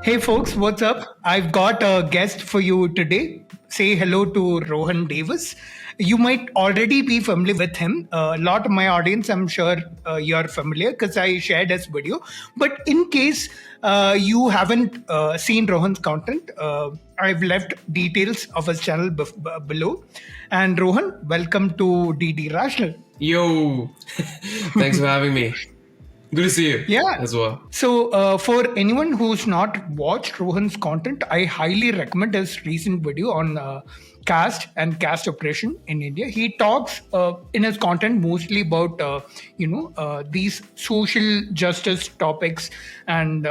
Hey folks, what's up? I've got a guest for you today. Say hello to Rohan Davis. You might already be familiar with him. A lot of my audience, I'm sure you're familiar because I shared his video. But in case you haven't seen Rohan's content, I've left details of his channel below. And Rohan, welcome to DD Rational. Yo, thanks for having me. Good to see you. Yeah. As well. So, for anyone who's not watched Rohan's content, I highly recommend his recent video on caste and caste oppression in India. He talks in his content mostly about, these social justice topics and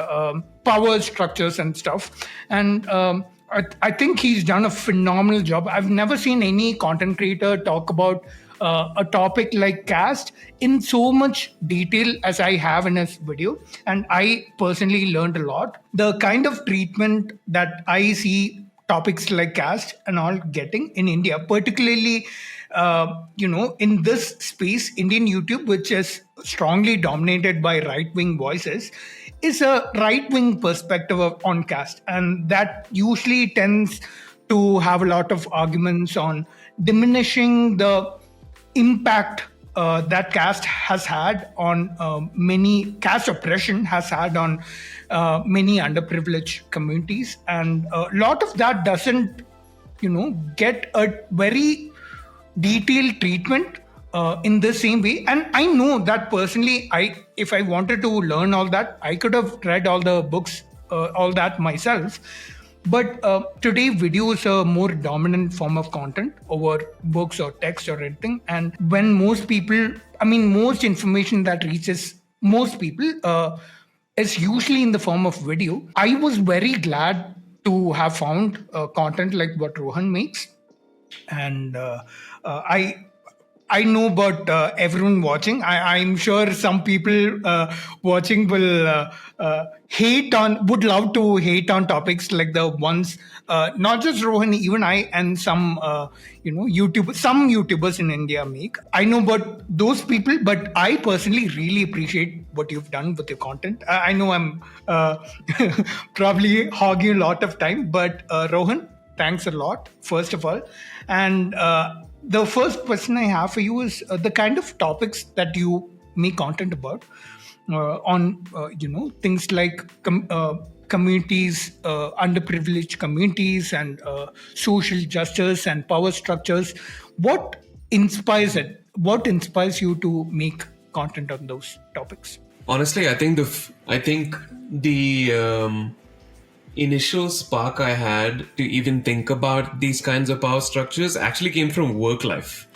power structures and stuff. And I think he's done a phenomenal job. I've never seen any content creator talk about a topic like caste in so much detail as I have in his video. And I personally learned a lot. The kind of treatment that I see topics like caste and all getting in India, particularly, in this space, Indian YouTube, which is strongly dominated by right-wing voices, is a right-wing perspective on caste. And that usually tends to have a lot of arguments on diminishing the impact that caste has had on caste oppression has had on many underprivileged communities, and a lot of that doesn't get a very detailed treatment in the same way. And I know that personally, if I wanted to learn all that, I could have read all the books, all that myself. But today, video is a more dominant form of content over books or text or anything. And when most information that reaches most people is usually in the form of video. I was very glad to have found content like what Rohan makes. And I know about everyone watching. I'm sure some people watching will would love to hate on topics like the ones, not just Rohan, even I and some, some YouTubers in India make. I know about those people, but I personally really appreciate what you've done with your content. I know I'm probably hogging a lot of time, but Rohan, thanks a lot, first of all. And the first question I have for you is the kind of topics that you make content about on, things like communities, underprivileged communities, and social justice and power structures. What inspires it? What inspires you to make content on those topics? Honestly, I think the initial spark I had to even think about these kinds of power structures actually came from work life.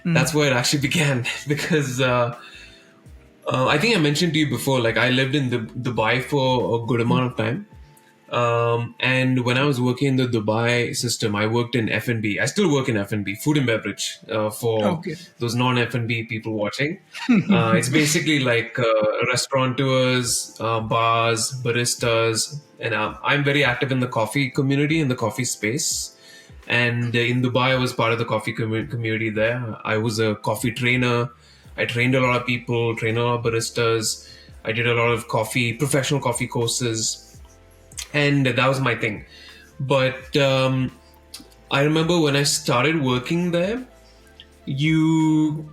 That's where it actually began because I think I mentioned to you before, like I lived in Dubai for a good amount of time. And when I was working in the Dubai system, I worked in F&B. I still work in F&B, food and beverage, for those non-F&B people watching. It's basically like restaurateurs, bars, baristas, and I'm very active in the coffee community, in the coffee space. And in Dubai, I was part of the coffee community there. I was a coffee trainer. I trained a lot of people, trained a lot of baristas. I did a lot of professional coffee courses. And that was my thing. But I remember when I started working there, you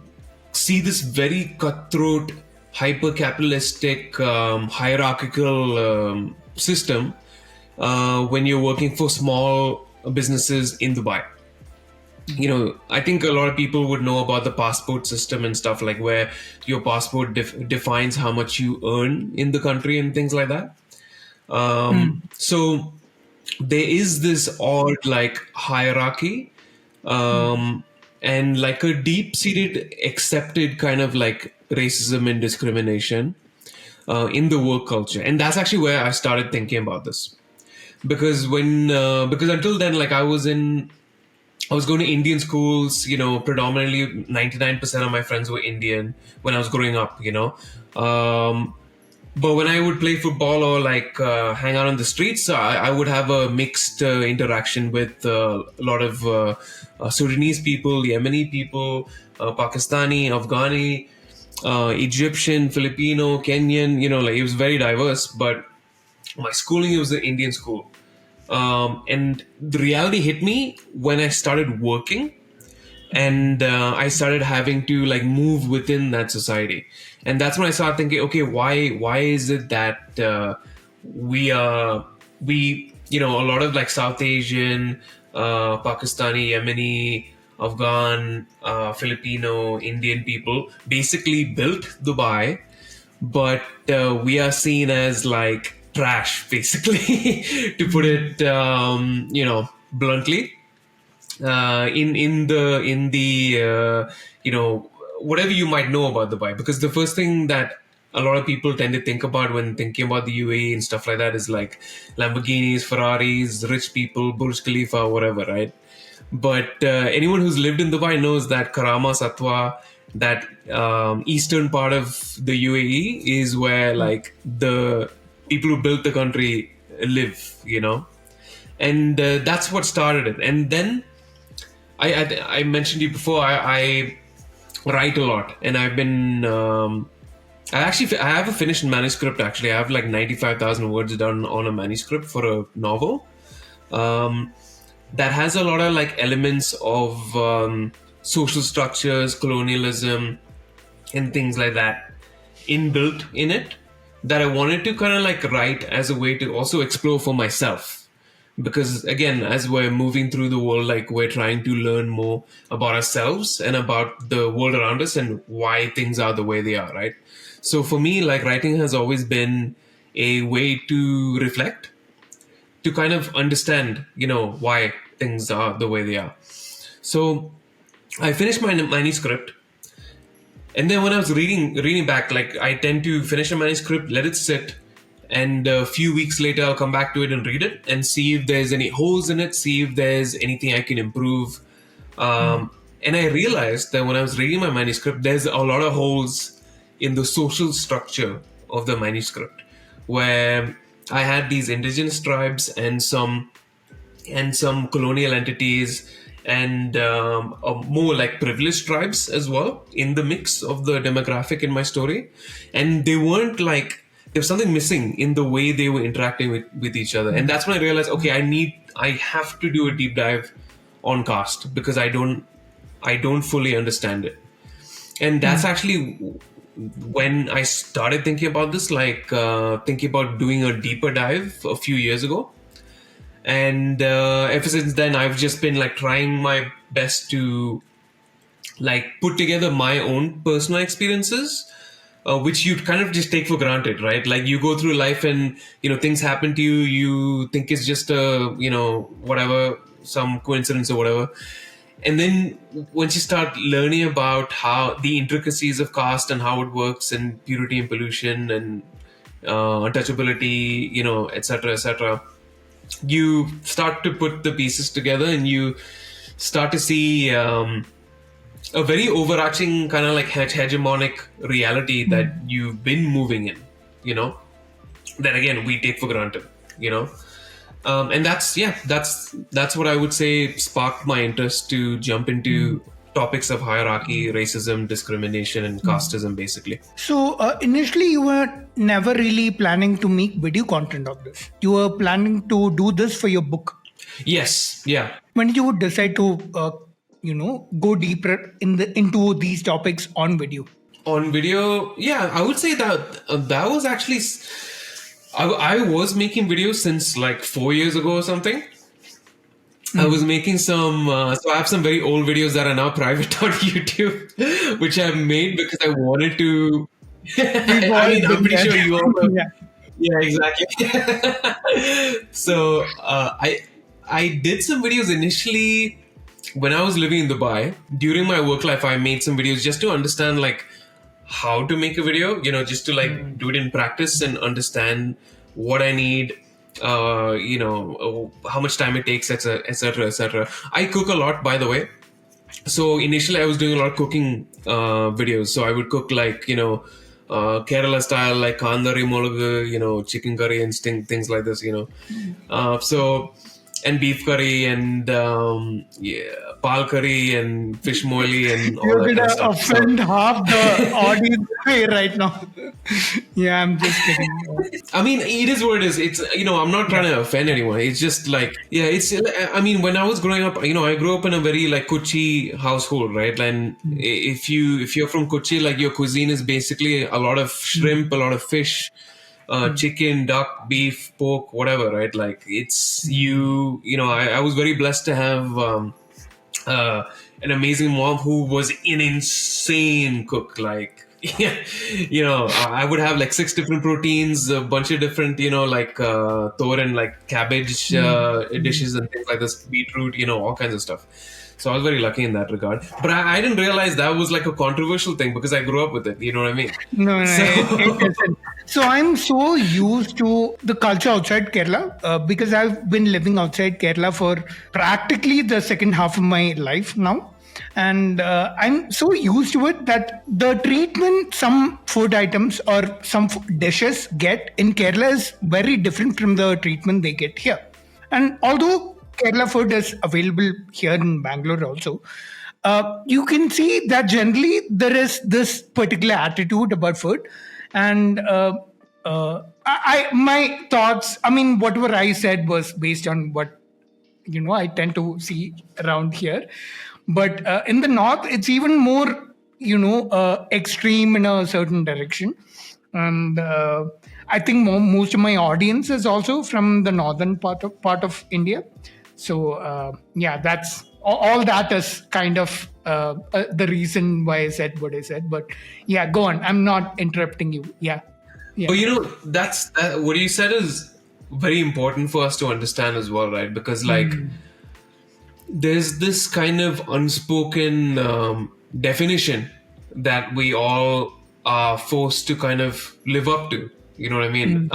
see this very cutthroat, hyper-capitalistic, hierarchical system when you're working for small businesses in Dubai. I think a lot of people would know about the passport system and stuff, like where your passport defines how much you earn in the country and things like that. So there is this odd like hierarchy and like a deep-seated accepted kind of like racism and discrimination in the work culture. And that's actually where I started thinking about this. Because until then, like I was going to Indian schools, predominantly 99% of my friends were Indian when I was growing up, but when I would play football or like hang out on the streets, I would have a mixed interaction with a lot of Sudanese people, Yemeni people, Pakistani, Afghani, Egyptian, Filipino, Kenyan, like it was very diverse. But My schooling was an Indian school. And the reality hit me when I started working, and I started having to like move within that society. And that's when I started thinking, okay, why is it that we a lot of like South Asian, Pakistani, Yemeni, Afghan, Filipino, Indian people basically built Dubai, but we are seen as like trash, basically, to put it, bluntly. Whatever you might know about Dubai, because the first thing that a lot of people tend to think about when thinking about the UAE and stuff like that is like Lamborghinis, Ferraris, rich people, Burj Khalifa, whatever, right? But anyone who's lived in Dubai knows that Karama, Satwa, that eastern part of the UAE is where like the people who built the country live, and that's what started it. And then I mentioned to you before, I write a lot, and I've been I have a finished manuscript. Actually, I have like 95,000 words done on a manuscript for a novel that has a lot of like elements of social structures, colonialism, and things like that inbuilt in it, that I wanted to kind of like write as a way to also explore for myself. Because again, as we're moving through the world, like we're trying to learn more about ourselves and about the world around us and why things are the way they are, right? So for me, like writing has always been a way to reflect, to kind of understand, why things are the way they are. So I finished my manuscript, and then when I was reading back, like I tend to finish a manuscript, let it sit, and a few weeks later I'll come back to it and read it and see if there's any holes in it, see if there's anything I can improve. And I realized that when I was reading my manuscript, there's a lot of holes in the social structure of the manuscript, where I had these indigenous tribes and some colonial entities and more like privileged tribes as well in the mix of the demographic in my story. And they weren't like, there was something missing in the way they were interacting with each other. And that's when I realized, okay, I have to do a deep dive on caste, because I don't fully understand it. And that's actually when I started thinking about this, like thinking about doing a deeper dive a few years ago. And ever since then, I've just been like trying my best to like put together my own personal experiences, which you kind of just take for granted, right? Like you go through life and, things happen to you. You think it's just whatever, some coincidence or whatever. And then once you start learning about how the intricacies of caste and how it works, and purity and pollution and untouchability, etc., you start to put the pieces together, and you start to see a very overarching kind of like hegemonic reality that you've been moving in, that again we take for granted, and that's what I would say sparked my interest to jump into topics of hierarchy, racism, discrimination, and casteism, basically. So initially, you were never really planning to make video content of this. You were planning to do this for your book. Yes, yeah. When did you decide to, go deeper into these topics on video? On video, yeah, I would say that that was actually. I was making videos since like 4 years ago or something. I was making some, so I have some very old videos that are now private on YouTube, which I've made because I wanted to. I'm pretty sure you all. Yeah, exactly. So I did some videos initially when I was living in Dubai. During my work life, I made some videos just to understand like how to make a video, just to like do it in practice and understand what I need, how much time it takes, etc., etc. I cook a lot, by the way. So initially I was doing a lot of cooking videos. So I would cook like, Kerala style, like kandari molagu, chicken curry and things like this, So and beef curry and pal curry and fish moly and all You're that kind of gonna stuff. So offend half the audience right now. Yeah, I'm just kidding. I mean, it is what it is. It's, I'm not trying to offend anyone. It's just like, yeah, it's, I mean, when I was growing up, I grew up in a very like Kochi household, right? And if you're from Kochi, like your cuisine is basically a lot of shrimp, a lot of fish, chicken, duck, beef, pork, whatever, right? Like it's I was very blessed to have, uh, an amazing mom who was an insane cook. Like, yeah, I would have like 6 different proteins, a bunch of different, like toran, like cabbage dishes and things like this, beetroot, all kinds of stuff. So I was very lucky in that regard. But I didn't realize that was like a controversial thing because I grew up with it. You know what I mean? No, So, it isn't. So I'm so used to the culture outside Kerala because I've been living outside Kerala for practically the second half of my life now. And I'm so used to it that the treatment some food items or some dishes get in Kerala is very different from the treatment they get here. And although Kerala food is available here in Bangalore also, you can see that generally there is this particular attitude about food, and my thoughts. I mean, whatever I said was based on what I tend to see around here, but in the north, it's even more extreme in a certain direction, and I think most of my audience is also from the northern part of India. So yeah, that's all that is kind of the reason why I said what I said. But yeah, go on. I'm not interrupting you. Yeah, yeah. but that's what you said is very important for us to understand as well, right? Because like, there's this kind of unspoken definition that we all are forced to kind of live up to. You know what I mean?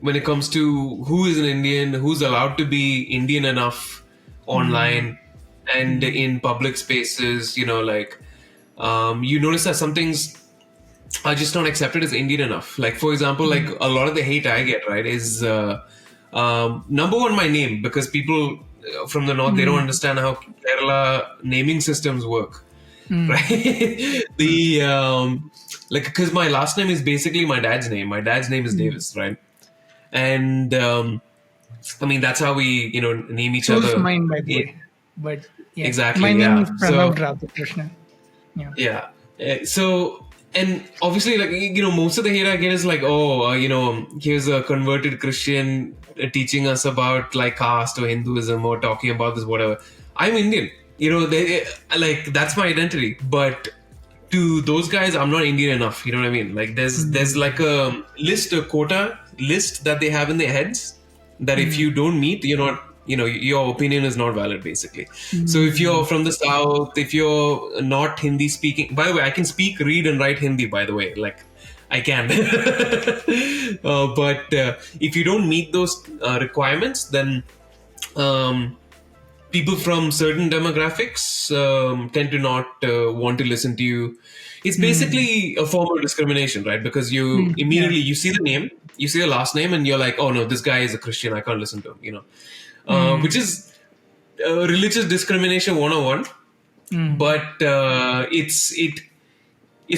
When it comes to who is an Indian, who's allowed to be Indian enough online and in public spaces, like, you notice that some things are just not accepted as Indian enough. Like, for example, like a lot of the hate I get, right, is number one, my name, because people from the north, they don't understand how Kerala naming systems work, right? Like, because my last name is basically my dad's name. My dad's name is Davis, right? And I mean, that's how we, name each Choose other. mine, by the way. But yeah, Exactly, my name yeah. is So, Pranav Radhakrishnan. Yeah. yeah. So, and obviously, like, most of the hate I get is like, oh, here's a converted Christian teaching us about like caste or Hinduism or talking about this, whatever. I'm Indian. Like, that's my identity. But to those guys, I'm not Indian enough. You know what I mean? Like, there's like a quota list that they have in their heads that if you don't meet, you're not, your opinion is not valid, basically. So if you're from the south, if you're not Hindi speaking, by the way, I can speak, read, and write Hindi, by the way, like I can. But if you don't meet those requirements, then people from certain demographics tend to not want to listen to you. It's basically a form of discrimination, right? Because you immediately you see the name, you see the last name, and you're like, oh no, this guy is a Christian, I can't listen to him. Which is religious discrimination 101. But it's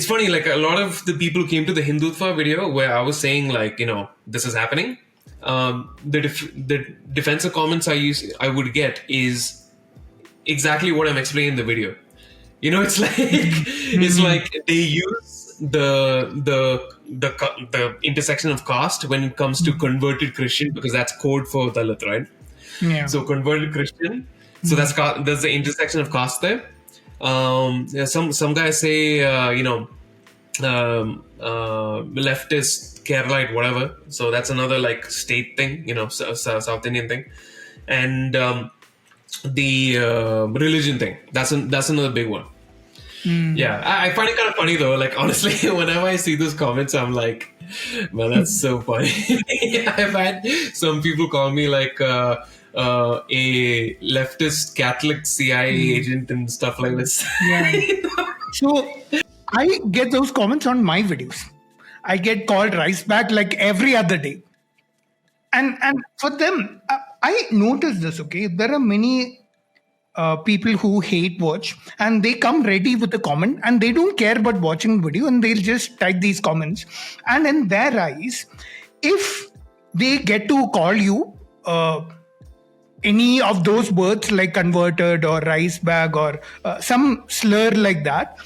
funny. Like, a lot of the people came to the Hindutva video where I was saying like, this is happening. The defensive comments I would get is exactly what I'm explaining in the video. It's like it's like they use the intersection of caste when it comes to converted Christian, because that's code for Dalit, right? Yeah. So converted Christian. So there's the intersection of caste there. Some guys say leftist, Keralite, whatever. So that's another like state thing, South Indian thing, and the religion thing. That's another big one. Yeah, I find it kind of funny though. Like, honestly, whenever I see those comments, I'm like, well, that's so funny. I've had some people call me like a leftist Catholic CIA agent and stuff like this. Yeah. So I get those comments on my videos. I get called rice bag like every other day, and for them, I noticed this, okay? There are many people who hate watch, and they come ready with a comment, and they don't care about watching video, and they'll just type these comments. And in their eyes, if they get to call you any of those words like converted or rice bag or some slur like that,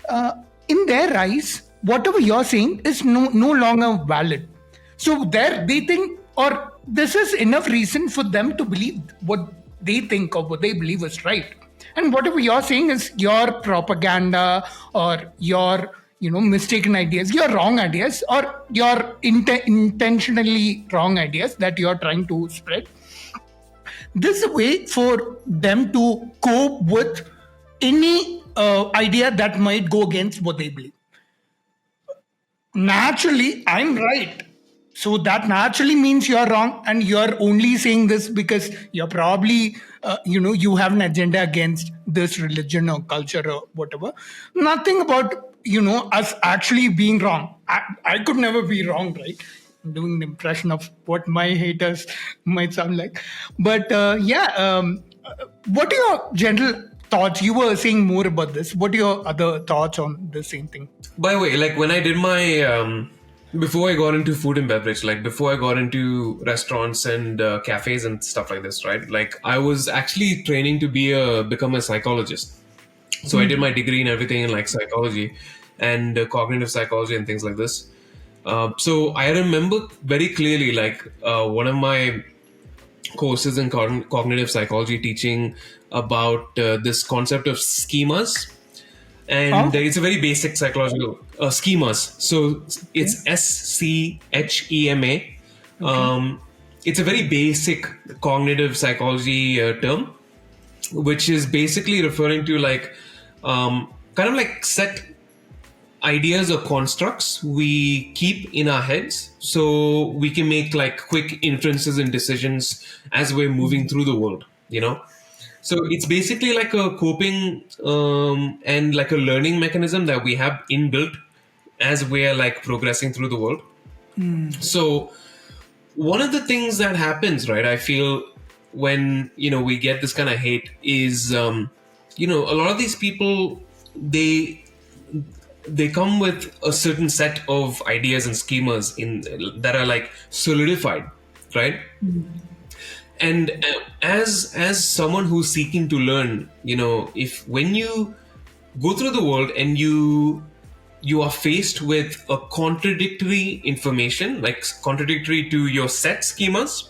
uh, in their eyes, whatever you're saying is no longer valid. So there they think, or this is enough reason for them to believe what they think or what they believe is right. And whatever you're saying is your propaganda or your mistaken ideas, your wrong ideas, or your intentionally wrong ideas that you're trying to spread. This is a way for them to cope with any idea that might go against what they believe. Naturally, I'm right. So that naturally means you're wrong, and you're only saying this because you're probably, you have an agenda against this religion or culture or whatever. Nothing about, us actually being wrong. I could never be wrong, right? I'm doing the impression of what my haters might sound like. But what are your general thoughts? You were saying more about this. What are your other thoughts on the same thing? By the way, like when I did my before I got into food and beverage, like before I got into restaurants and cafes and stuff like this, right? Like I was actually training to become a psychologist. So I did my degree and everything in like psychology and cognitive psychology and things like this. So I remember very clearly, like one of my courses in cognitive psychology teaching about this concept of schemas. And it's a very basic psychological schemas. So it's SCHEMA. It's a very basic cognitive psychology term, which is basically referring to like kind of like set ideas or constructs we keep in our heads so we can make like quick inferences and decisions as we're moving through the world, So it's basically like a coping and like a learning mechanism that we have inbuilt as we're like progressing through the world. So one of the things that happens, right, I feel when, we get this kind of hate is, a lot of these people, they come with a certain set of ideas and schemas that are like solidified, right? And as someone who's seeking to learn, if when you go through the world and you are faced with a contradictory information, like contradictory to your set schemas,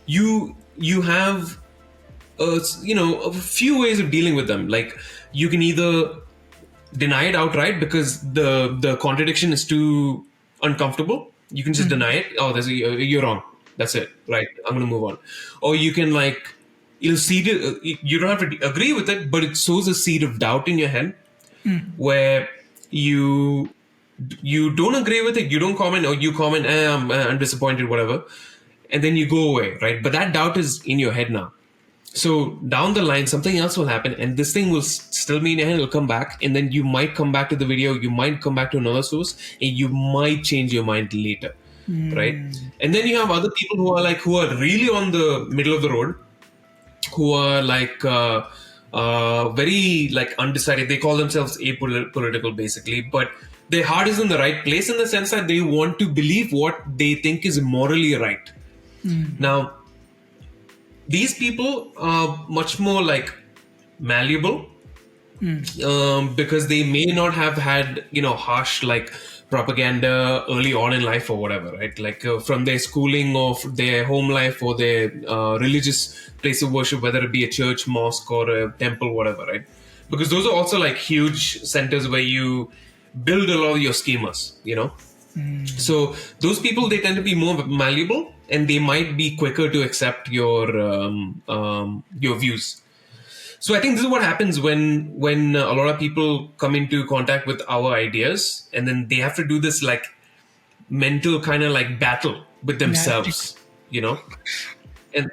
you have a few ways of dealing with them. Like you can either deny it outright because the contradiction is too uncomfortable. You can just deny it. Oh, you're wrong. That's it. Right. I'm going to move on. Or you can you don't have to agree with it, but it sows a seed of doubt in your head where you don't agree with it. You don't comment, or you comment, I'm disappointed, whatever. And then you go away. Right. But that doubt is in your head now. So down the line, something else will happen, and this thing will still be in your head. It'll come back, and then you might come back to the video. You might come back to another source, and you might change your mind later. Right. And then you have other people who are really on the middle of the road, who are very like undecided. They call themselves apolitical basically, but their heart is in the right place in the sense that they want to believe what they think is morally right. Now, these people are much more like malleable because they may not have had harsh like propaganda early on in life or whatever, right? Like from their schooling or their home life or their religious place of worship, whether it be a church, mosque, or a temple, whatever, right? Because those are also like huge centers where you build a lot of your schemas, So those people, they tend to be more malleable, and they might be quicker to accept your views. So I think this is what happens when a lot of people come into contact with our ideas, and then they have to do this like mental kind of like battle with themselves, And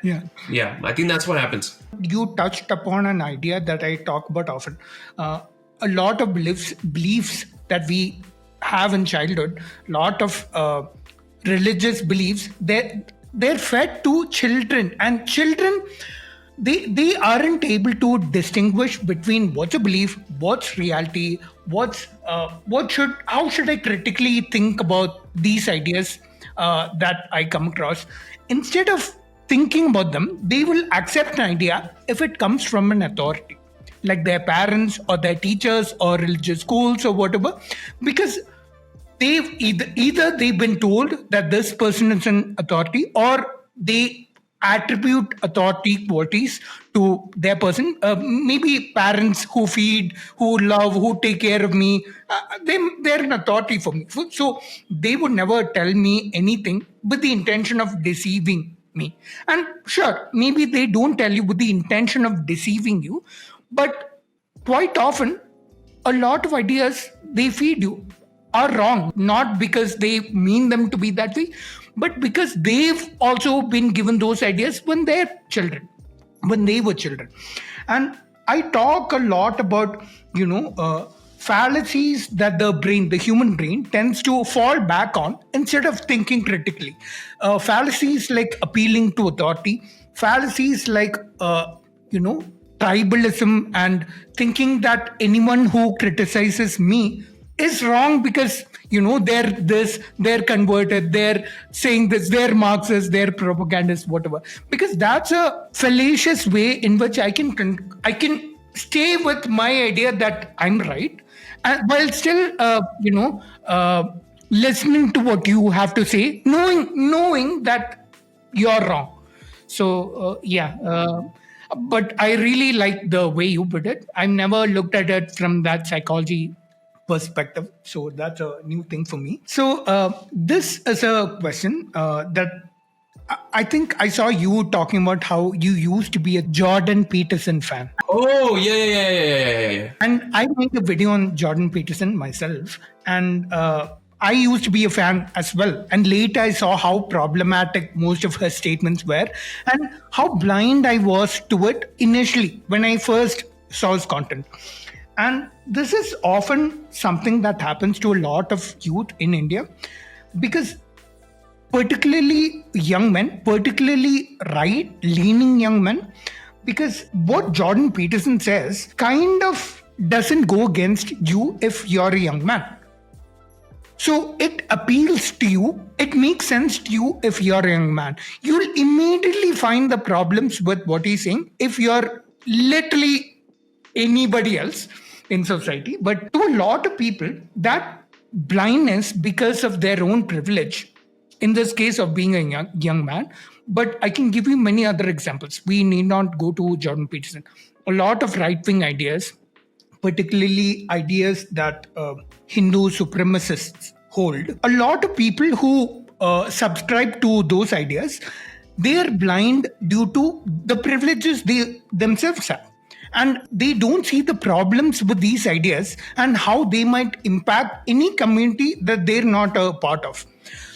I think that's what happens. You touched upon an idea that I talk about often. A lot of beliefs that we have in childhood, lot of religious beliefs, they're fed to children, and children, they aren't able to distinguish between what's a belief, what's reality, how should I critically think about these ideas that I come across. Instead of thinking about them, they will accept an idea if it comes from an authority, like their parents or their teachers or religious schools or whatever, because they've either they've been told that this person is an authority, or they attribute authority qualities to their person. Maybe parents who feed, who love, who take care of me, they're an authority for me. So they would never tell me anything with the intention of deceiving me. And sure, maybe they don't tell you with the intention of deceiving you, but quite often a lot of ideas they feed you are wrong, not because they mean them to be that way, but because they've also been given those ideas when they're children, when they were children. And I talk a lot about, fallacies that the human brain tends to fall back on instead of thinking critically. Fallacies like appealing to authority, fallacies like, tribalism, and thinking that anyone who criticizes me is wrong because they're converted, they're saying this, they're Marxist, they're propagandist, whatever. Because that's a fallacious way in which I can stay with my idea that I'm right, and while still listening to what you have to say, knowing that you're wrong. So but I really like the way you put it. I never looked at it from that psychology perspective. So that's a new thing for me. So this is a question that I think I saw you talking about how you used to be a Jordan Peterson fan. Oh, yeah. And I made a video on Jordan Peterson myself. And I used to be a fan as well. And later I saw how problematic most of her statements were and how blind I was to it initially when I first saw his content. And this is often something that happens to a lot of youth in India, because particularly young men, particularly right-leaning young men, because what Jordan Peterson says kind of doesn't go against you if you're a young man. So it appeals to you, it makes sense to you if you're a young man. You'll immediately find the problems with what he's saying if you're literally anybody else in society. But to a lot of people, that blindness because of their own privilege, in this case of being a young man, but I can give you many other examples. We need not go to Jordan Peterson. A lot of right-wing ideas, particularly ideas that Hindu supremacists hold, a lot of people who subscribe to those ideas, they are blind due to the privileges they themselves have. And they don't see the problems with these ideas and how they might impact any community that they're not a part of.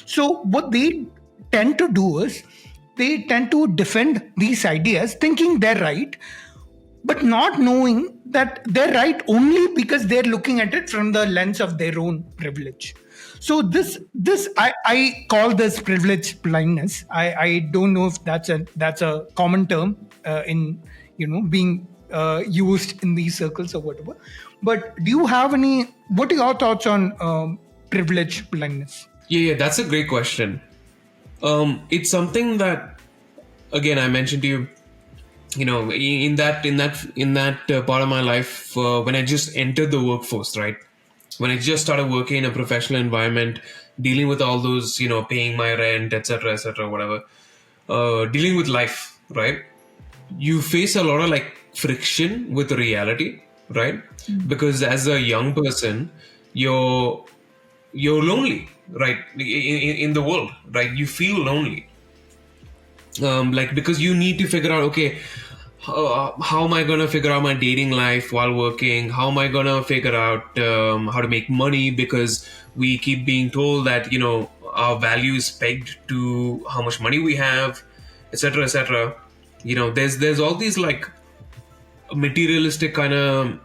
So what they tend to do is they tend to defend these ideas thinking they're right, but not knowing that they're right only because they're looking at it from the lens of their own privilege. So this I call this privilege blindness. I don't know if that's a common term in being used in these circles or whatever. But do you have what are your thoughts on privilege blindness? Yeah, that's a great question. It's something that, again, I mentioned to you, in that part of my life, when I just entered the workforce, right? When I just started working in a professional environment, dealing with all those, paying my rent, etc., whatever, dealing with life, right? You face a lot of friction with reality, right? Because as a young person, you're lonely, right? In the world, right? You feel lonely, because you need to figure out, okay, how am I gonna figure out my dating life while working? How am I gonna figure out how to make money? Because we keep being told that our value is pegged to how much money we have, etc., etc. There's all these materialistic kind of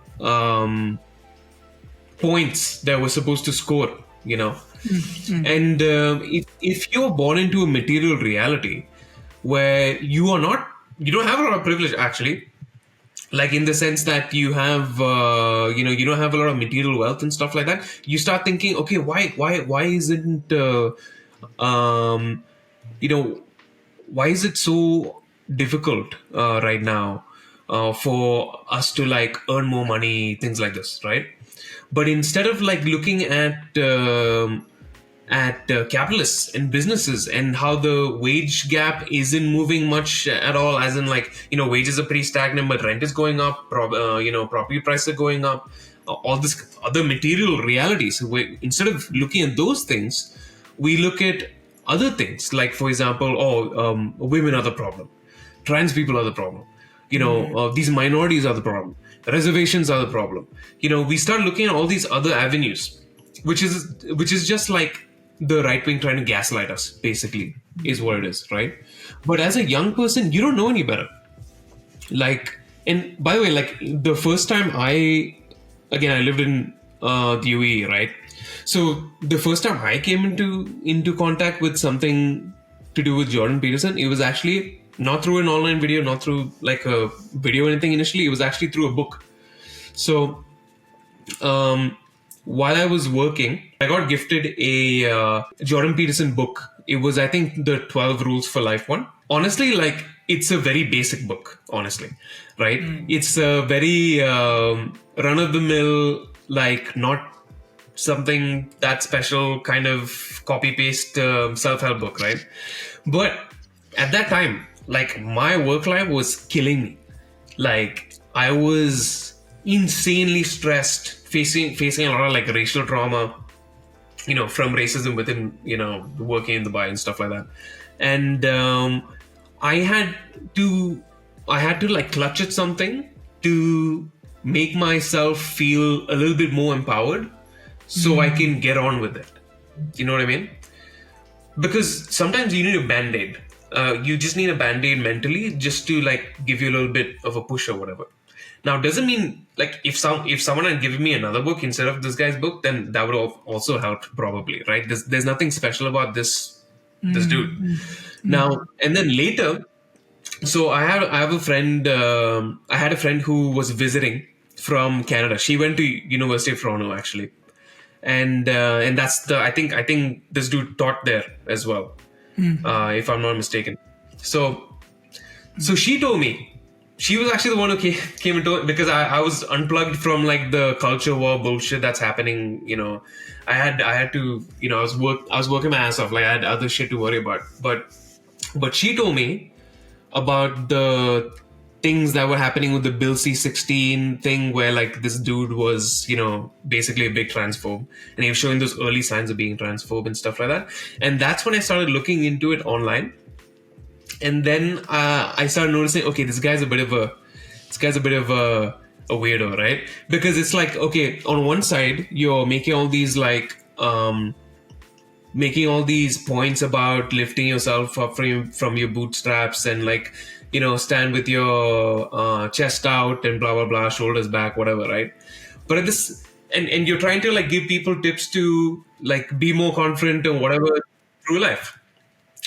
points that we're supposed to score, and if you're born into a material reality where you don't have a lot of privilege actually, like in the sense that you have you don't have a lot of material wealth and stuff like that, you start thinking, okay, why isn't um you know why is it so difficult right now for us to like earn more money, things like this, right? But instead of like looking at capitalists and businesses and how the wage gap isn't moving much at all, as in like, wages are pretty stagnant but rent is going up, property prices are going up, all this other material realities. Instead of looking at those things, we look at other things, like for example, women are the problem, trans people are the problem, these minorities are the problem, reservations are the problem. We start looking at all these other avenues, which is just like the right wing trying to gaslight us, basically, is what it is, right? But as a young person, you don't know any better. Like, and by the way, like the first time I lived in the UAE, right? So the first time I came into contact with something to do with Jordan Peterson, it was actually not through an online video, not through like a video or anything initially. It was actually through a book. So while I was working, I got gifted a Jordan Peterson book. It was, I think, the 12 Rules for Life one. Honestly, like, it's a very basic book, honestly, right? It's a very run-of-the-mill, like, not something that special kind of copy-paste self-help book, right? But at that time, like, my work life was killing me. Like, I was insanely stressed, facing a lot of like racial trauma, from racism within, working in Dubai and stuff like that. And I had to like clutch at something to make myself feel a little bit more empowered so I can get on with it. You know what I mean? Because sometimes you need a band-aid. You just need a band-aid mentally just to like give you a little bit of a push or whatever. Now, doesn't mean like if someone had given me another book instead of this guy's book, then that would also help probably, right? There's nothing special about this dude. Now, and then later, so I have a friend. I had a friend who was visiting from Canada. She went to University of Toronto actually, and that's I think this dude taught there as well, if I'm not mistaken. So she told me. She was actually the one who came into it because I was unplugged from like the culture war bullshit that's happening. I had to, I was working my ass off. Like I had other shit to worry about. But she told me about the things that were happening with the Bill C-16 thing, where like this dude was, basically a big transphobe, and he was showing those early signs of being transphobe and stuff like that. And that's when I started looking into it online. And then I started noticing, okay, this guy's a bit of a weirdo, right? Because it's like, okay, on one side you're making all these like making all these points about lifting yourself up from your bootstraps and like, stand with your chest out and blah blah blah, shoulders back, whatever, right? But at this and you're trying to like give people tips to like be more confident or whatever through life.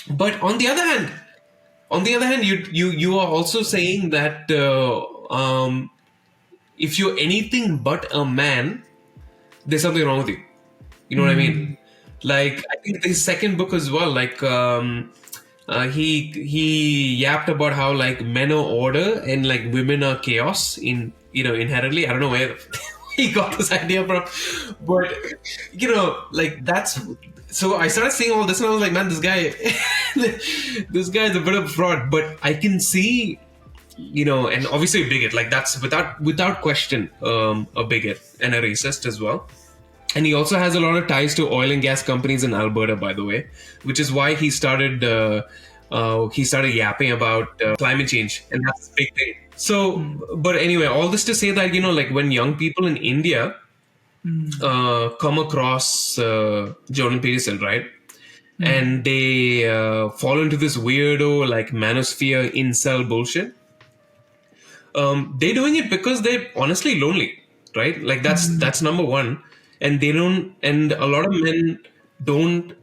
But on the other hand, you are also saying that if you're anything but a man, there's something wrong with you. You know what I mean? Like I think his second book as well. Like he yapped about how like men are order and like women are chaos inherently. I don't know where he got this idea from, but like that's. So I started seeing all this and I was like, man, this guy is a bit of a fraud. But I can see, and obviously a bigot, like that's without question a bigot and a racist as well. And he also has a lot of ties to oil and gas companies in Alberta, by the way, which is why he started yapping about climate change, and that's a big thing. So, but anyway, all this to say that, like when young people in India come across Jordan Peterson, right? And they fall into this weirdo like manosphere incel bullshit. They're doing it because they're honestly lonely, right? Like that's number one. And they don't, and a lot of men don't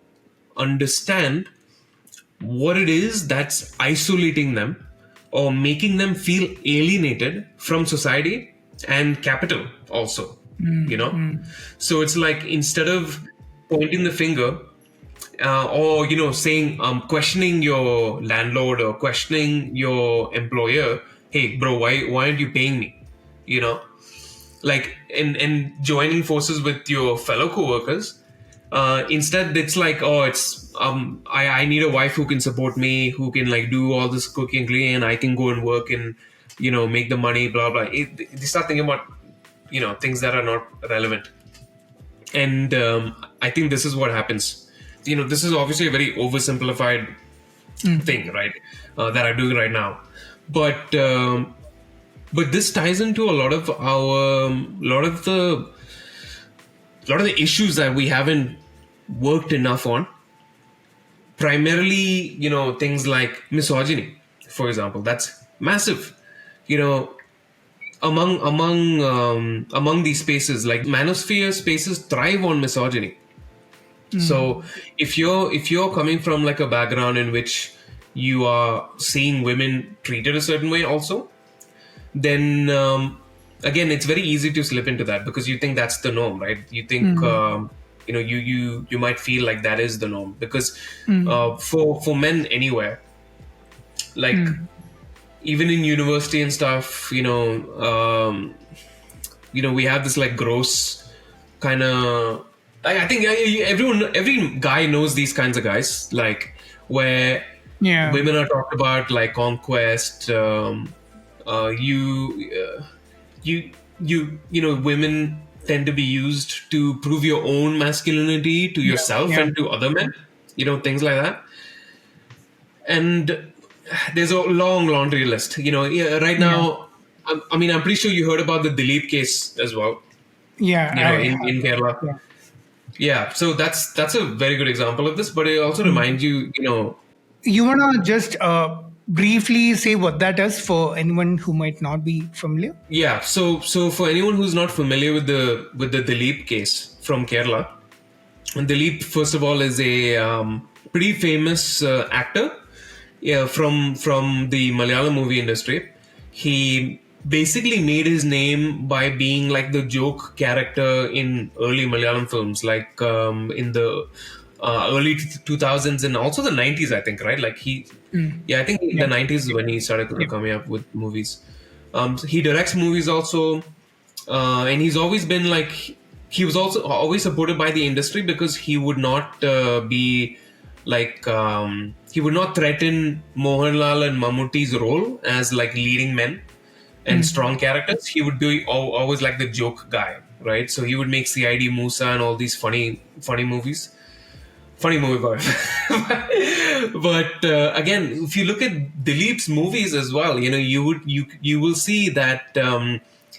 understand what it is that's isolating them or making them feel alienated from society and capital also, you know? So it's like, instead of pointing the finger, or saying, questioning your landlord or questioning your employer, hey bro, why aren't you paying me, you know, like, and joining forces with your fellow coworkers. Instead, it's like, oh, it's I need a wife who can support me, who can like do all this cooking, cleaning, and I can go and work and make the money, blah blah. They start thinking about things that are not relevant, and I think this is what happens. This is obviously a very oversimplified thing, right? That I'm doing right now, but this ties into a lot of the issues that we haven't worked enough on. Primarily, things like misogyny, for example. That's massive. Among these spaces, like Manosphere Spaces thrive on misogyny. So if you're coming from like a background in which you are seeing women treated a certain way also, then again, it's very easy to slip into that because you think that's the norm, right? You think you might feel like that is the norm because for men anywhere, like even in university and stuff, we have this like gross kind of. I think every guy knows these kinds of guys, like where women are talked about like conquest. Women tend to be used to prove your own masculinity to yourself and to other men, things like that. And there's a long laundry list, right now. I'm pretty sure you heard about the Dileep case as well. In Kerala. Yeah, so that's a very good example of this, but it also reminds you, You want to just briefly say what that is for anyone who might not be familiar? Yeah, so for anyone who's not familiar with the Dileep case from Kerala, Dileep, first of all, is a pretty famous actor, from the Malayalam movie industry. He basically made his name by being like the joke character in early Malayalam films, like in the early 2000s and also the 90s, I think, right? Like I think the 90s is when he started coming up with movies. He directs movies also, and he's always been like, he was also always supported by the industry because he would not be like, he would not threaten Mohanlal and Mammutti's role as like leading men and strong characters. He would be always like the joke guy, right? So he would make CID Musa and all these funny movies. Funny movie, boy. But again, if you look at Dileep's movies as well, you will see that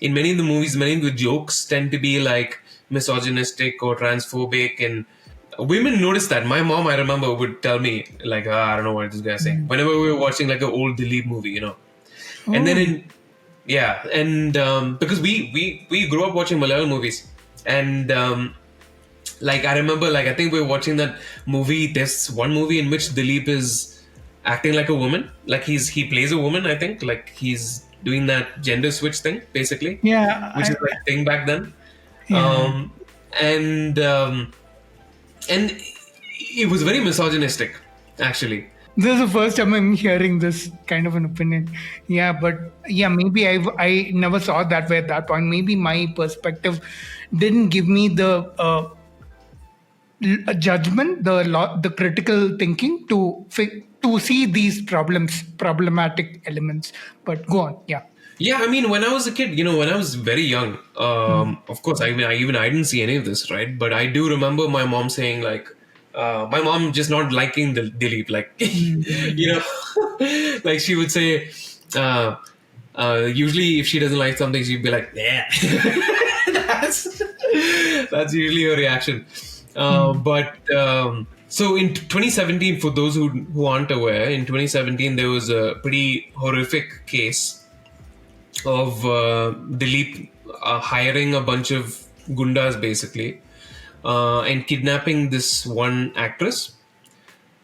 in many of the movies, many of the jokes tend to be like misogynistic or transphobic, and women notice that. My mom, I remember, would tell me like, I don't know what this guy's saying. Whenever we were watching like an old Dileep movie, and then because we grew up watching Malayalam movies, and like I remember, like I think we were watching that movie. There's one movie in which Dileep is acting like a woman, like he plays a woman. I think like he's doing that gender switch thing, basically. Yeah, which is like a thing back then. And it was very misogynistic, actually. This is the first time I'm hearing this kind of an opinion. Yeah, but maybe I never saw it that way at that point. Maybe my perspective didn't give me the judgment, the critical thinking to see these problematic elements. But go on, yeah. Yeah, I mean, when I was a kid, when I was very young, of course, I didn't see any of this, right? But I do remember my mom saying like, my mom just not liking the Dileep, like, like she would say, usually if she doesn't like something, she'd be like, yeah, that's usually her reaction. But so in 2017, for those who aren't aware, in 2017 there was a pretty horrific case of Dileep hiring a bunch of gundas, basically, and kidnapping this one actress.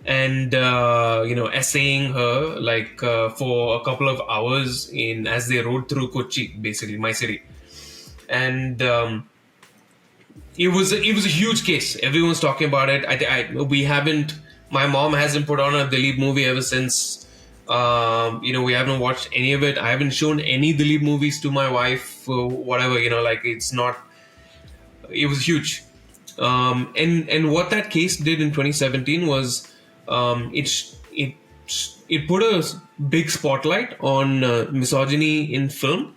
and essaying her like for a couple of hours in as they rode through Kochi, basically my city, and it was a huge case. Everyone's talking about it. We haven't. My mom hasn't put on a Dileep movie ever since. We haven't watched any of it. I haven't shown any Dileep movies to my wife or whatever. Like it's not. It was huge. And what that case did in 2017 was it put a big spotlight on misogyny in film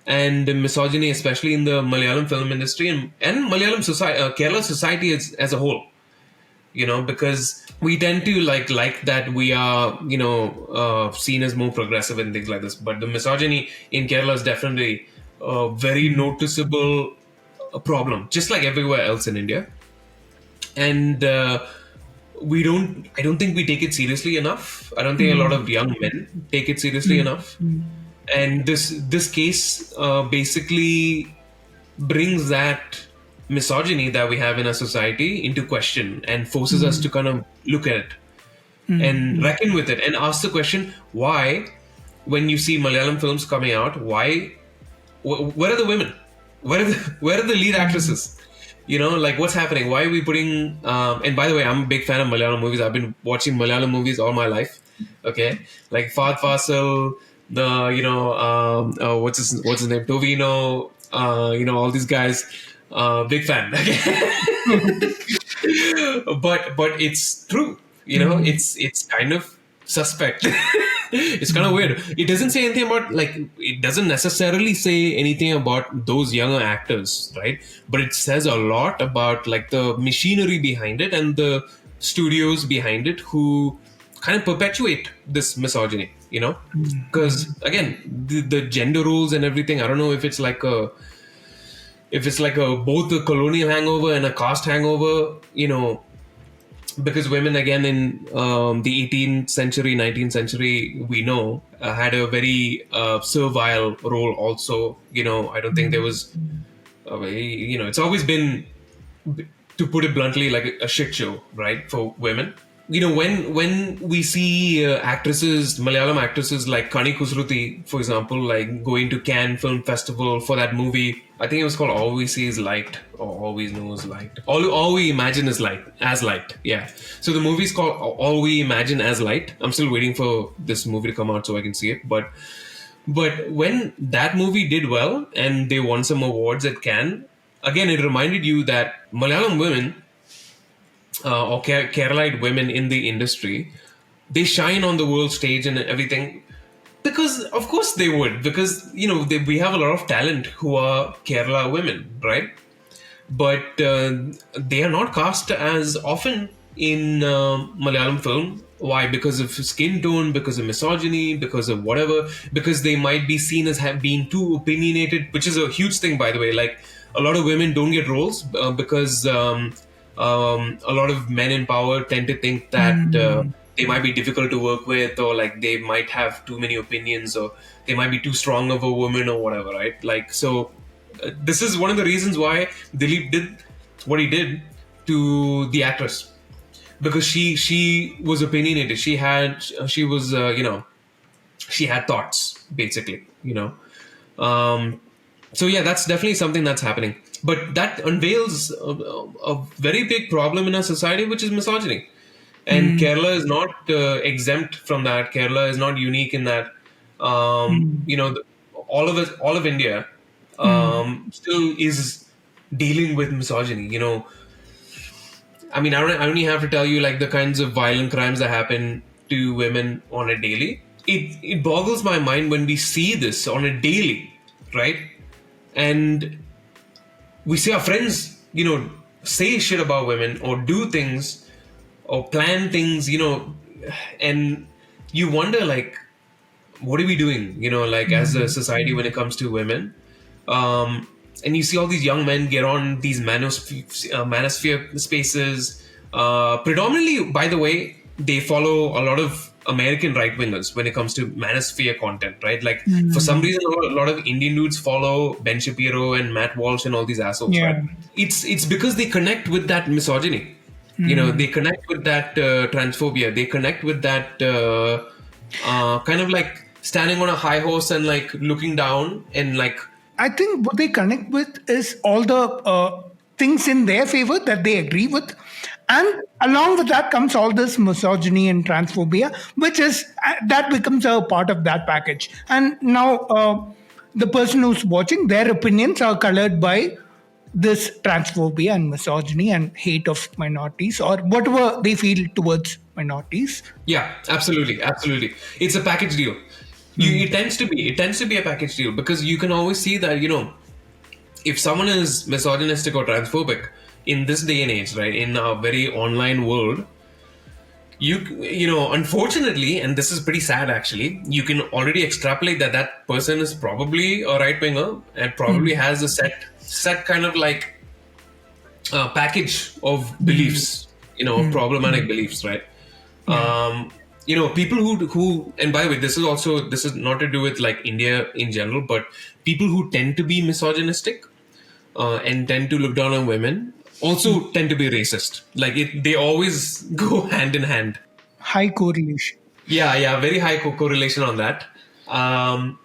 and misogyny, especially in the Malayalam film industry and Malayalam society, Kerala society as a whole. Because we tend to like that we are, seen as more progressive and things like this. But the misogyny in Kerala is definitely a very noticeable problem, just like everywhere else in India. And I don't think we take it seriously enough. I don't think a lot of young men take it seriously enough. And this case basically brings that misogyny that we have in our society into question and forces us to kind of look at it and reckon with it and ask the question, why, when you see Malayalam films coming out, where are the women? Where are the lead actresses? Like what's happening? Why are we putting? And by the way, I'm a big fan of Malayalam movies. I've been watching Malayalam movies all my life. Okay, like Fahad Fasil, what's his name? Tovino. All these guys. Big fan. but it's true. It's kind of suspect. It's kind of weird. It doesn't say anything about, like, it doesn't necessarily say anything about those younger actors, right? But it says a lot about like the machinery behind it and the studios behind it who kind of perpetuate this misogyny, because again, the gender roles and everything, I don't know if it's like both a colonial hangover and a caste hangover, because women, again, in the 18th century, 19th century, we know, had a very servile role also. I don't think there was, it's always been, to put it bluntly, like a shit show, right, for women. When we see actresses, Malayalam actresses like Kani Kusruti, for example, like going to Cannes Film Festival for that movie, I think it was called All We See Is Light, or All We Know Is Light. All We Imagine Is Light, as Light, yeah. So the movie is called All We Imagine as Light. I'm still waiting for this movie to come out so I can see it. But when that movie did well and they won some awards at Cannes, again, it reminded you that Malayalam women, or Keralite women in the industry, they shine on the world stage and everything, because of course they would, because we have a lot of talent who are Kerala women, right? But they are not cast as often in Malayalam film. Why? Because of skin tone, because of misogyny, because of whatever, because they might be seen as being too opinionated, which is a huge thing, by the way. Like, a lot of women don't get roles because a lot of men in power tend to think that they might be difficult to work with, or like they might have too many opinions, or they might be too strong of a woman, or whatever, right? Like, so this is one of the reasons why Dileep did what he did to the actress, because she was opinionated. She had thoughts, basically. So yeah, that's definitely something that's happening. But that unveils a very big problem in our society, which is misogyny. And Kerala is not exempt from that. Kerala is not unique in that. All of India still is dealing with misogyny. I mean, I don't even have to tell you like the kinds of violent crimes that happen to women on a daily. It boggles my mind when we see this on a daily, right? And we see our friends, say shit about women or do things or plan things, and you wonder, like, what are we doing, as a society when it comes to women? And you see all these young men get on these Manosphere Spaces. Predominantly, by the way, they follow a lot of American right-wingers when it comes to Manosphere content, right? Like, for some reason, a lot of Indian dudes follow Ben Shapiro and Matt Walsh and all these assholes, right? It's because they connect with that misogyny. They connect with that transphobia. They connect with that kind of like standing on a high horse and like looking down and like, I think what they connect with is all the things in their favor that they agree with. And along with that comes all this misogyny and transphobia, which is that becomes a part of that package. And now the person who's watching, their opinions are colored by this transphobia and misogyny and hate of minorities or whatever they feel towards minorities. yeah, absolutely, absolutely. It's a package deal. It tends to be a package deal because you can always see that, if someone is misogynistic or transphobic in this day and age, right, in a very online world, unfortunately, and this is pretty sad actually, you can already extrapolate that that person is probably a right winger and probably has a set kind of like package of beliefs, problematic beliefs, right? People who, and by the way, this is not to do with like India in general, but people who tend to be misogynistic and tend to look down on women also tend to be racist. Like they always go hand in hand. High correlation. Yeah, very high correlation on that. And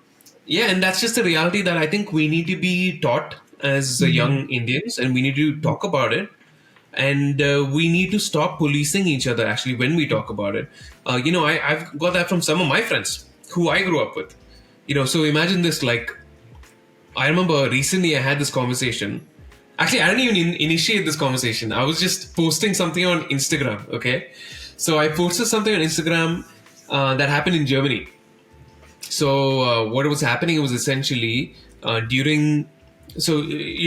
that's just a reality that I think we need to be taught as young Indians, and we need to talk about it. And we need to stop policing each other actually when we talk about it. I've got that from some of my friends who I grew up with. So imagine this, like, I remember recently I had this conversation. Actually, I didn't even initiate this conversation. I was just posting something on Instagram, okay? So I posted something on Instagram that happened in Germany. So what was happening was essentially during... So,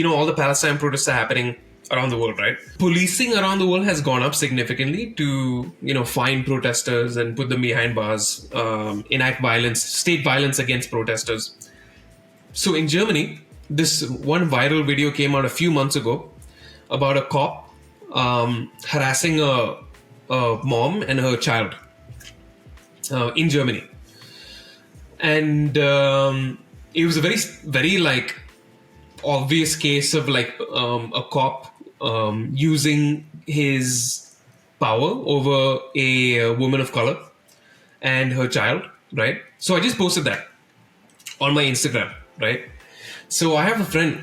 all the Palestine protests are happening around the world, right? Policing around the world has gone up significantly to, fine protesters and put them behind bars, enact violence, state violence against protesters. So in Germany, this one viral video came out a few months ago about a cop harassing a mom and her child in Germany. And it was a very, very like obvious case of like a cop using his power over a woman of color and her child, right? So I just posted that on my Instagram, right? So I have a friend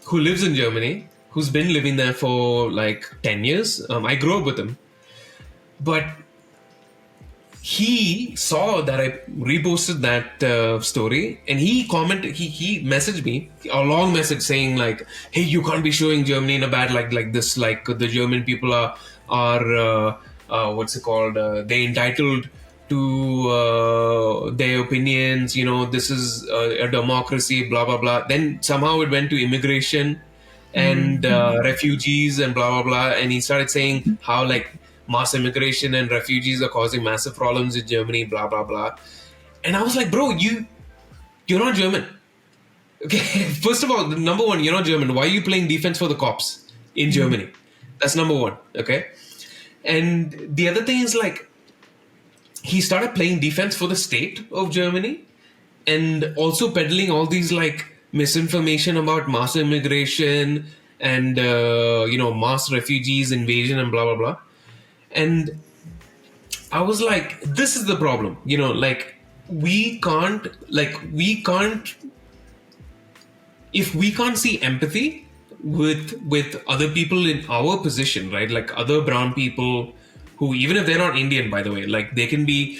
who lives in Germany, who's been living there for like 10 years. I grew up with him. But he saw that I reposted that story, and he commented, he messaged me a long message saying like, hey, you can't be showing Germany in a bad like this, like the German people are what's it called, they entitled to their opinions, this is a democracy, blah blah blah. Then somehow it went to immigration and refugees and blah blah blah, and he started saying how like mass immigration and refugees are causing massive problems in Germany, blah blah blah. And I was like, bro, you're not German. Okay, first of all, number one, you're not German. Why are you playing defense for the cops in Germany? That's number one. Okay, and the other thing is like, he started playing defense for the state of Germany and also peddling all these like misinformation about mass immigration and mass refugees invasion and blah blah blah. And I was like, this is the problem, like we can't if we can't see empathy with other people in our position, right? Like other brown people who, even if they're not Indian, by the way, like they can be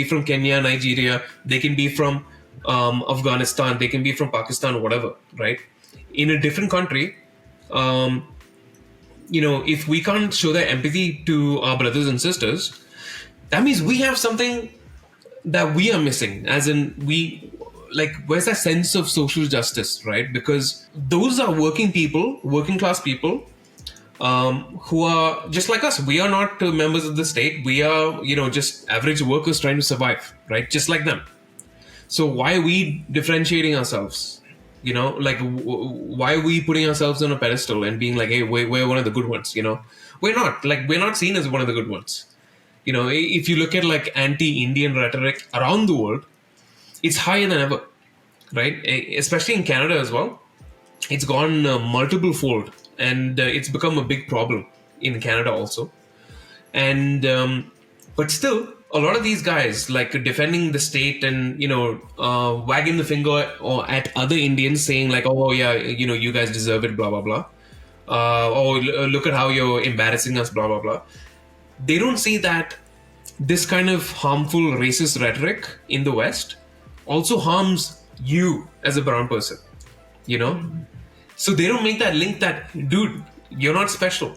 from Kenya, Nigeria, they can be from Afghanistan, they can be from Pakistan, whatever, right? In a different country, if we can't show that empathy to our brothers and sisters, that means we have something that we are missing. As in, where's that sense of social justice, right? Because those are working class people, who are just like us. We are not members of the state. We are, just average workers trying to survive, right? Just like them. So why are we differentiating ourselves? Why are we putting ourselves on a pedestal and being like, hey, we're one of the good ones, We're not. Like, we're not seen as one of the good ones. If you look at like anti-Indian rhetoric around the world, it's higher than ever, right? Especially in Canada as well. It's gone multiple fold, and it's become a big problem in Canada also. And but still, a lot of these guys like defending the state and wagging the finger or at other Indians, saying like, oh yeah, you guys deserve it, blah blah blah. Look at how you're embarrassing us, blah blah blah. They don't see that this kind of harmful racist rhetoric in the West also harms you as a brown person, So they don't make that link that, dude, you're not special.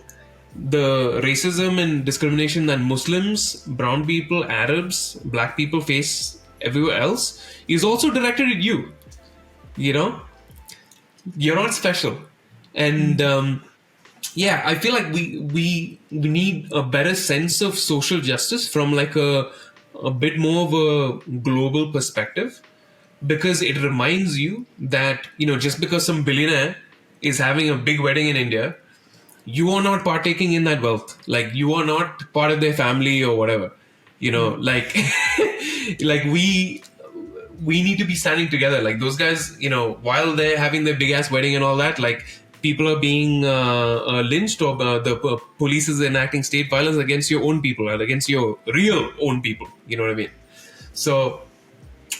The racism and discrimination that Muslims, brown people, Arabs, black people face everywhere else is also directed at you. You're not special. And I feel like we need a better sense of social justice from like a bit more of a global perspective, because it reminds you that just because some billionaire is having a big wedding in India, you are not partaking in that wealth. Like, you are not part of their family or whatever. Like like we need to be standing together. Like, those guys, while they're having their big ass wedding and all that, like, people are being lynched, or the police is enacting state violence against your own people and against your real own people. You know what I mean? So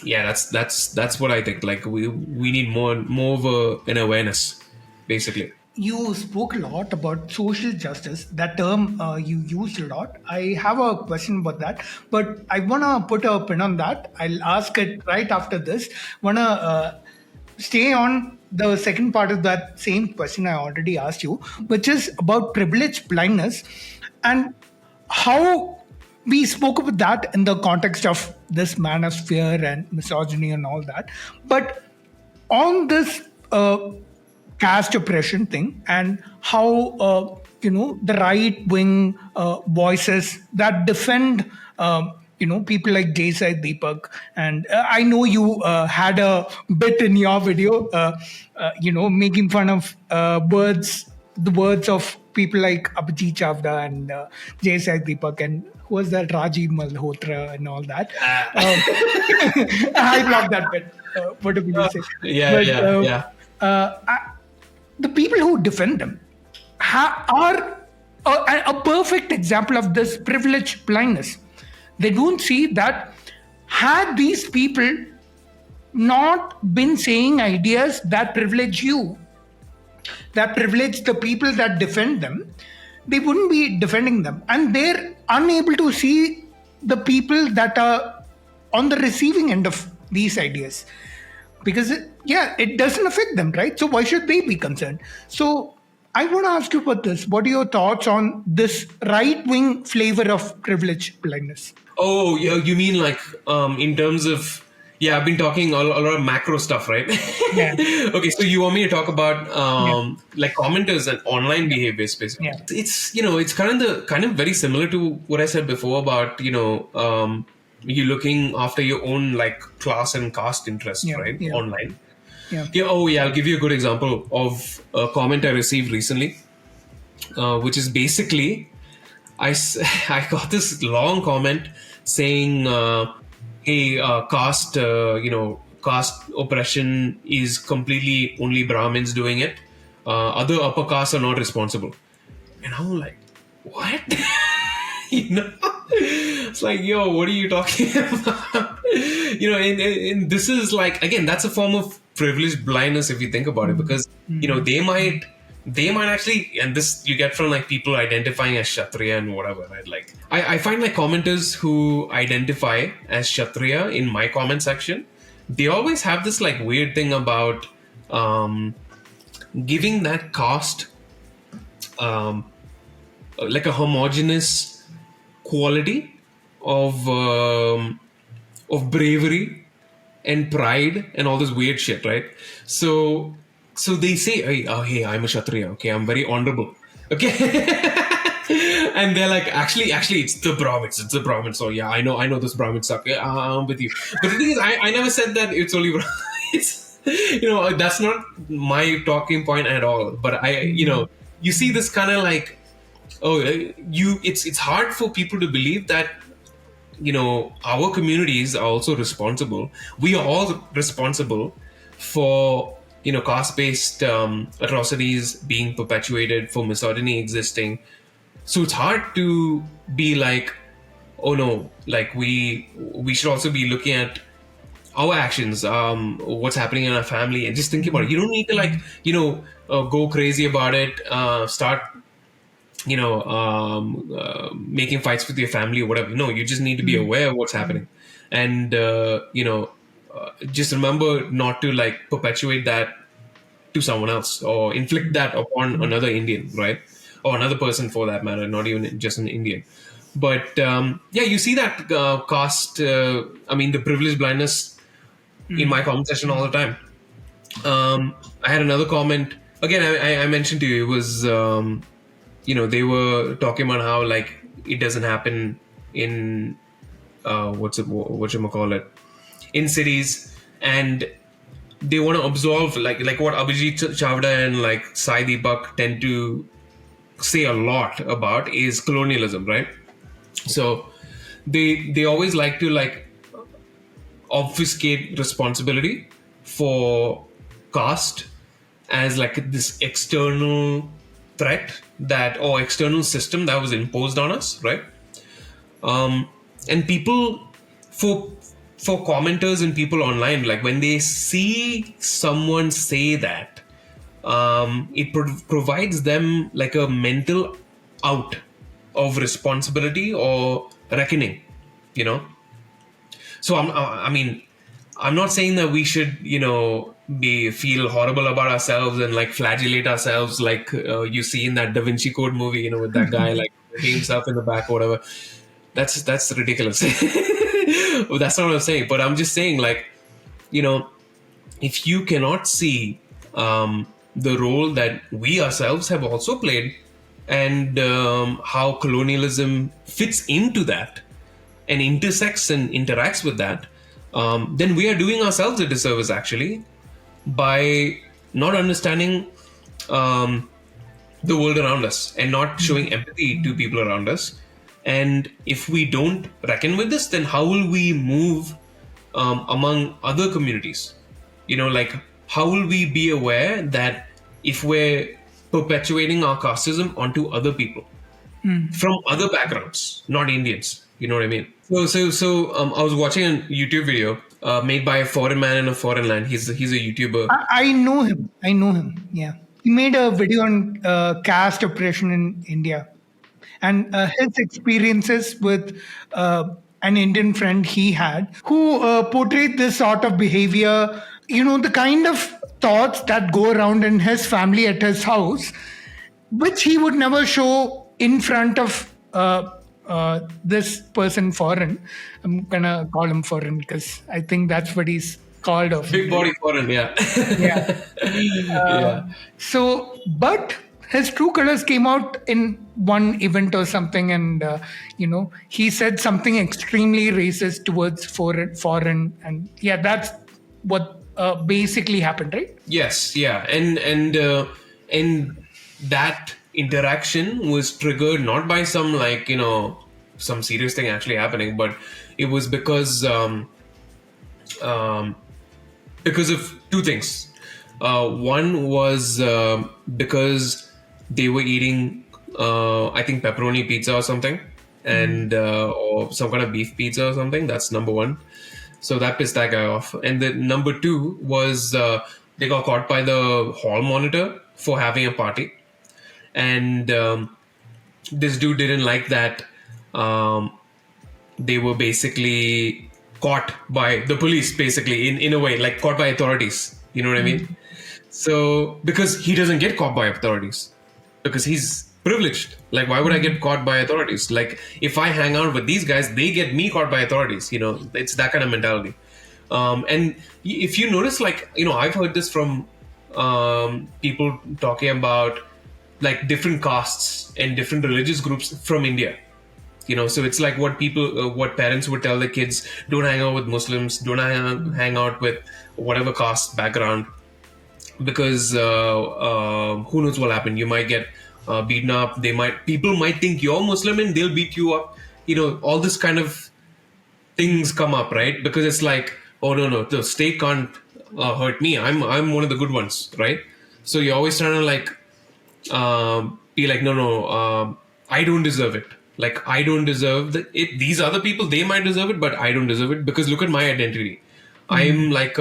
yeah, that's what I think. Like, we need more of an awareness, basically. You spoke a lot about social justice. That term you used a lot. I have a question about that, but I want to put a pin on that. I'll ask it right after this. Want to stay on the second part of that same question I already asked you, which is about privilege blindness, and how we spoke about that in the context of this manosphere and misogyny and all that. But on this caste oppression thing, and how the right wing voices that defend people like J Sai Deepak, and I know you had a bit in your video making fun of the words of people like Abijith, Chavda, and J Sai Deepak, and who was that, Rajiv Malhotra and all that. I love that bit. What do you say? The people who defend them are a perfect example of this privilege blindness. They don't see that had these people not been saying ideas that privilege you, that privilege the people that defend them, they wouldn't be defending them. And they're unable to see the people that are on the receiving end of these ideas. Because it doesn't affect them, right? So why should they be concerned? So I want to ask you about this. What are your thoughts on this right-wing flavor of privilege blindness? Oh, you mean like in terms of... Yeah, I've been talking a lot of macro stuff, right? Yeah. Okay, so you want me to talk about like commenters and online behavior space? Yeah. It's kind of very similar to what I said before about you looking after your own like class and caste interests, right? Yeah. Online. Yeah. I'll give you a good example of a comment I received recently, which is basically I got this long comment saying, "Hey, caste oppression is completely only Brahmins doing it. Other upper castes are not responsible." And I'm like, what? It's like, yo, what are you talking about? And this is like, again, that's a form of privileged blindness if you think about it, because they might actually, and this you get from like people identifying as Kshatriya and whatever, right? Like I find like commenters who identify as Kshatriya in my comment section, they always have this like weird thing about giving that caste like a homogeneous quality of bravery and pride and all this weird shit, right? So they say, hey, I'm a Kshatriya, okay, I'm very honorable, okay. And they're like, actually, it's the Brahmins. So yeah, I know those Brahmins suck. Yeah, I'm with you. But the thing is, I never said that it's only Brahmins. That's not my talking point at all. But you see this kind of like, it's hard for people to believe that our communities are also responsible. We are all responsible for caste-based atrocities being perpetuated, for misogyny existing, So it's hard to be like, oh no, like we should also be looking at our actions, what's happening in our family, and just thinking about it. You don't need to go crazy about it, start making fights with your family or whatever. No, you just need to be aware of what's happening, and just remember not to like perpetuate that to someone else or inflict that upon another Indian, right? Or another person for that matter, not even just an Indian. But yeah, you see that caste, the privilege blindness in my comment section all the time. I had another comment. Again, I mentioned to you, it was, they were talking about how like it doesn't happen in, whatchamacallit, in cities, and they want to absolve like what Abijith, Chavda and like Sai Deepak tend to say a lot about is colonialism, right? So they always like to like obfuscate responsibility for caste as like this external threat that or external system that was imposed on us, right? And people for commenters and people online, like when they see someone say that, it provides them like a mental out of responsibility or reckoning, you know. So I'm not saying that we should, feel horrible about ourselves and like flagellate ourselves like you see in that Da Vinci Code movie, with that guy like hitting himself in the back or whatever. That's ridiculous. Well, that's not what I'm saying. But I'm just saying, like, if you cannot see the role that we ourselves have also played and how colonialism fits into that and intersects and interacts with that, then we are doing ourselves a disservice actually by not understanding the world around us and not showing empathy to people around us. And if we don't reckon with this, then how will we move among other communities? Like how will we be aware that if we're perpetuating our casteism onto other people from other backgrounds, not Indians? You know what I mean? So I was watching a YouTube video made by a foreign man in a foreign land. He's a YouTuber. I know him. I know him. Yeah. He made a video on caste oppression in India and his experiences with an Indian friend he had who portrayed this sort of behavior, the kind of thoughts that go around in his family at his house, which he would never show in front of this person foreign. I'm gonna call him foreign because I think that's what he's called of. Big body foreign, yeah. Yeah. Yeah. So, but his true colors came out in one event or something, and he said something extremely racist towards foreign, and yeah, that's what basically happened, right? Yes, yeah, and that interaction was triggered not by some like some serious thing actually happening, but it was because of two things. One was because they were eating, I think, pepperoni pizza or something, and or some kind of beef pizza or something. That's number one. So that pissed that guy off. And the number two was they got caught by the hall monitor for having a party, and this dude didn't like that. They were basically caught by the police, basically in a way, like caught by authorities. You know what I mean? So because he doesn't get caught by authorities, because he's privileged. Like, why would I get caught by authorities? Like, if I hang out with these guys, they get me caught by authorities. It's that kind of mentality. And if you notice, like, I've heard this from people talking about like different castes and different religious groups from India. So it's like what parents would tell their kids: don't hang out with Muslims, don't hang out with whatever caste background, because who knows what happened. You might get beaten up. People might think you're Muslim and they'll beat you up. All this kind of things come up, right? Because it's like, oh no, the state can't hurt me. I'm one of the good ones, right? So you're always trying to like be like, no, I don't deserve it. Like, I don't deserve it. These other people, they might deserve it, but I don't deserve it because look at my identity. I'm like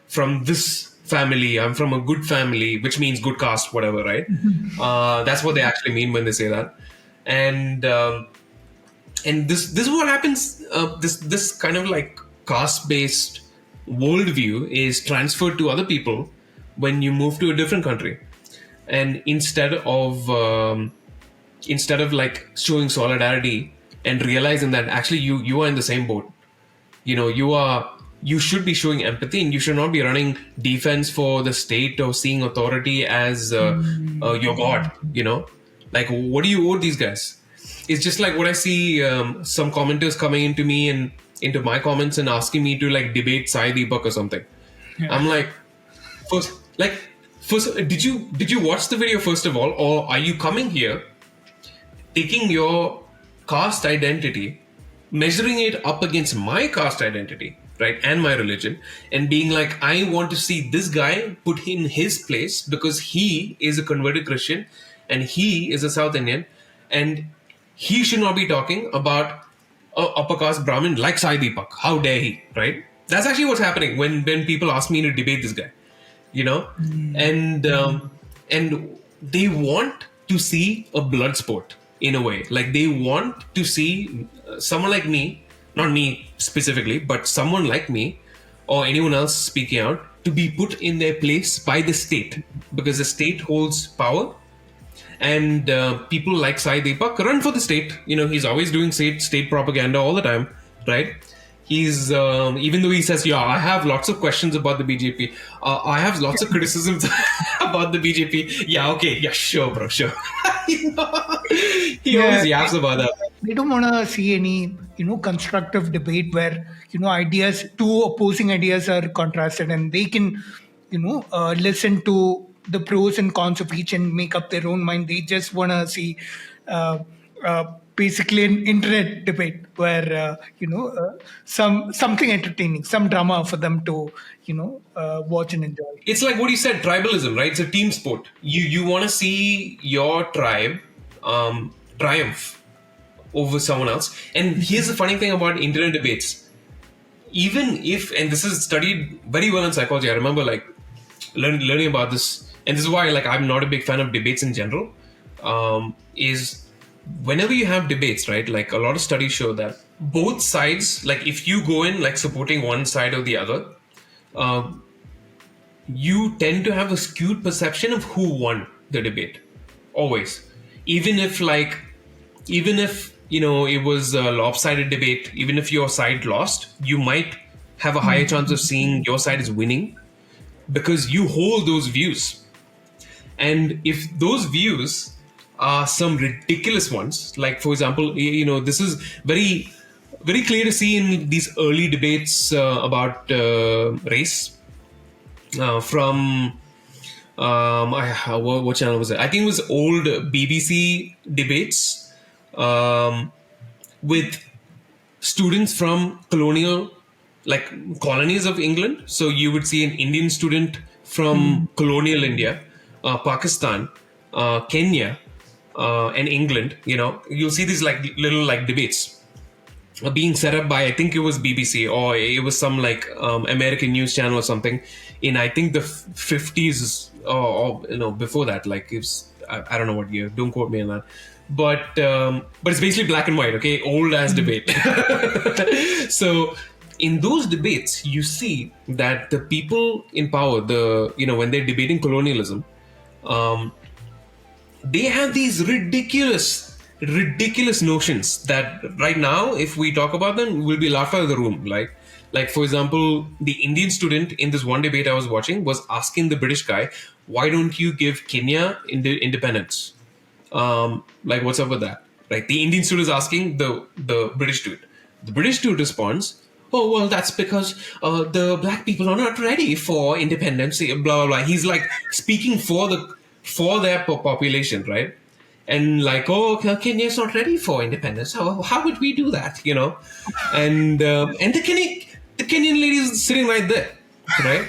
from this family. I'm from a good family, which means good caste, whatever, right? That's what they actually mean when they say that. And this is what happens. This kind of like caste based worldview is transferred to other people when you move to a different country, and instead of like showing solidarity and realizing that actually you are in the same boat, you should be showing empathy, and you should not be running defense for the state or seeing authority as your god. Like, what do you owe these guys? It's just like what I see some commenters coming into me and into my comments and asking me to like debate Sai Deepak or something. I'm like, first, did you watch the video first of all, or are you coming here taking your caste identity, measuring it up against my caste identity, right, and my religion, and being like, I want to see this guy put in his place because he is a converted Christian and he is a South Indian, and he should not be talking about a upper caste Brahmin like Sai Deepak. How dare he, right? That's actually what's happening when people ask me to debate this guy, and they want to see a blood sport in a way. Like, they want to see someone like me, not me specifically, but someone like me or anyone else speaking out to be put in their place by the state, because the state holds power. And people like Sai Deepak run for the state. He's always doing state propaganda all the time, right? He's even though he says, yeah, I have lots of questions about the BJP, I have lots of criticisms about the BJP. Yeah, okay, yeah, sure, bro, sure. He always yaps about that. They don't want to see any, constructive debate where, two opposing ideas are contrasted, and they can, listen to the pros and cons of each and make up their own mind. They just want to see basically an internet debate where, something entertaining, some drama for them to, watch and enjoy. It's like what you said, tribalism, right? It's a team sport. You want to see your tribe triumph over someone else. And here's the funny thing about internet debates. Even if, and this is studied very well in psychology, I remember like learning about this, and this is why like I'm not a big fan of debates in general, is whenever you have debates, right, like a lot of studies show that both sides, like if you go in like supporting one side or the other, you tend to have a skewed perception of who won the debate, always. Even if it was a lopsided debate, even if your side lost, you might have a higher chance of seeing your side is winning because you hold those views. And if those views are some ridiculous ones, like for example, this is very, very clear to see in these early debates about race from what channel was it? I think it was old BBC debates with students from colonial, like colonies of England. So you would see an Indian student from colonial India, Pakistan, Kenya, and England. You'll see these like little like debates being set up by, I think it was BBC or it was some like American news channel or something in, I think the 50s or before that. Like I don't know what year. Don't quote me on that. But it's basically black and white. Okay, old ass debate. So in those debates, you see that the people in power, when they're debating colonialism, they have these ridiculous notions that right now, if we talk about them, we'll be laughed out of the room. Like for example, the Indian student in this one debate I was watching was asking the British guy, why don't you give Kenya independence? Like, what's up with that? Like, the Indian student is asking the British dude. The British dude responds, oh, well, that's because the black people are not ready for independence, blah, blah, blah. He's like speaking for their population, right? And like, oh, Kenya's not ready for independence. How would we do that, And the Kenyan lady is sitting right there, right?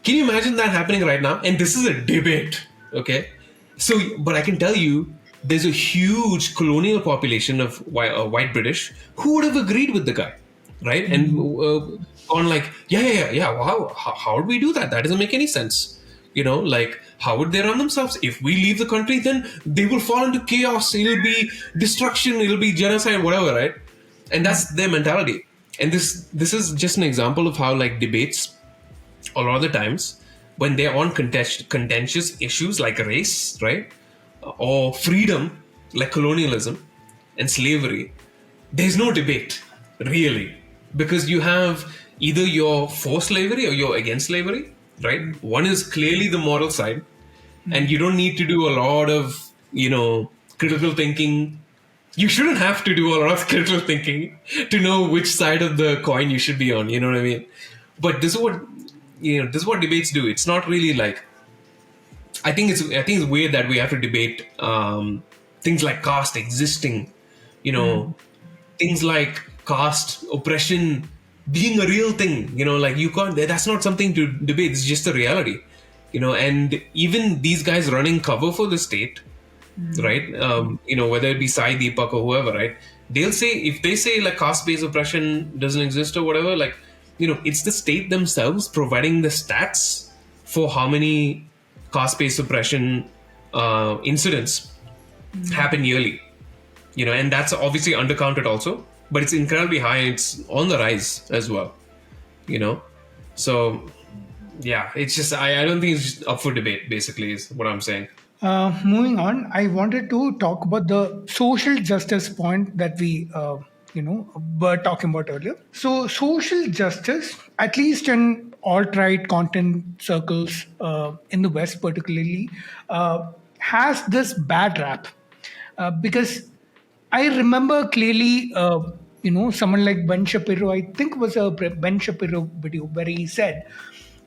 Can you imagine that happening right now? And this is a debate, okay? So, but I can tell you, there's a huge colonial population of white British who would have agreed with the guy, right? And gone like, yeah. Wow, how would we do that? That doesn't make any sense. Like, how would they run themselves? If we leave the country, then they will fall into chaos. It'll be destruction. It'll be genocide, whatever, right? And that's their mentality. And this is just an example of how, like, debates, a lot of the times, when they're on contentious issues like race, right, or freedom, like colonialism and slavery, there's no debate, really, because you have either you're for slavery or you're against slavery, right? One is clearly the moral side, and you don't need to do a lot of, critical thinking. You shouldn't have to do a lot of critical thinking to know which side of the coin you should be on. You know what I mean? But this is what debates do. It's not really like, I think it's weird that we have to debate things like caste existing, things like caste oppression being a real thing, like you can't, that's not something to debate. It's just a reality, and even these guys running cover for the state, right? Whether it be Sai Deepak or whoever, right? They'll say, if they say like caste-based oppression doesn't exist or whatever, like, it's the state themselves providing the stats for how many caste-based oppression incidents happen yearly, and that's obviously undercounted also, but it's incredibly high and it's on the rise as well, so yeah, it's just, I don't think it's just up for debate, basically, is what I'm saying. Moving on, I wanted to talk about the social justice point that we, were talking about earlier. So, social justice, at least in alt-right content circles in the West, particularly, has this bad rap because I remember clearly, someone like Ben Shapiro. I think it was a Ben Shapiro video where he said,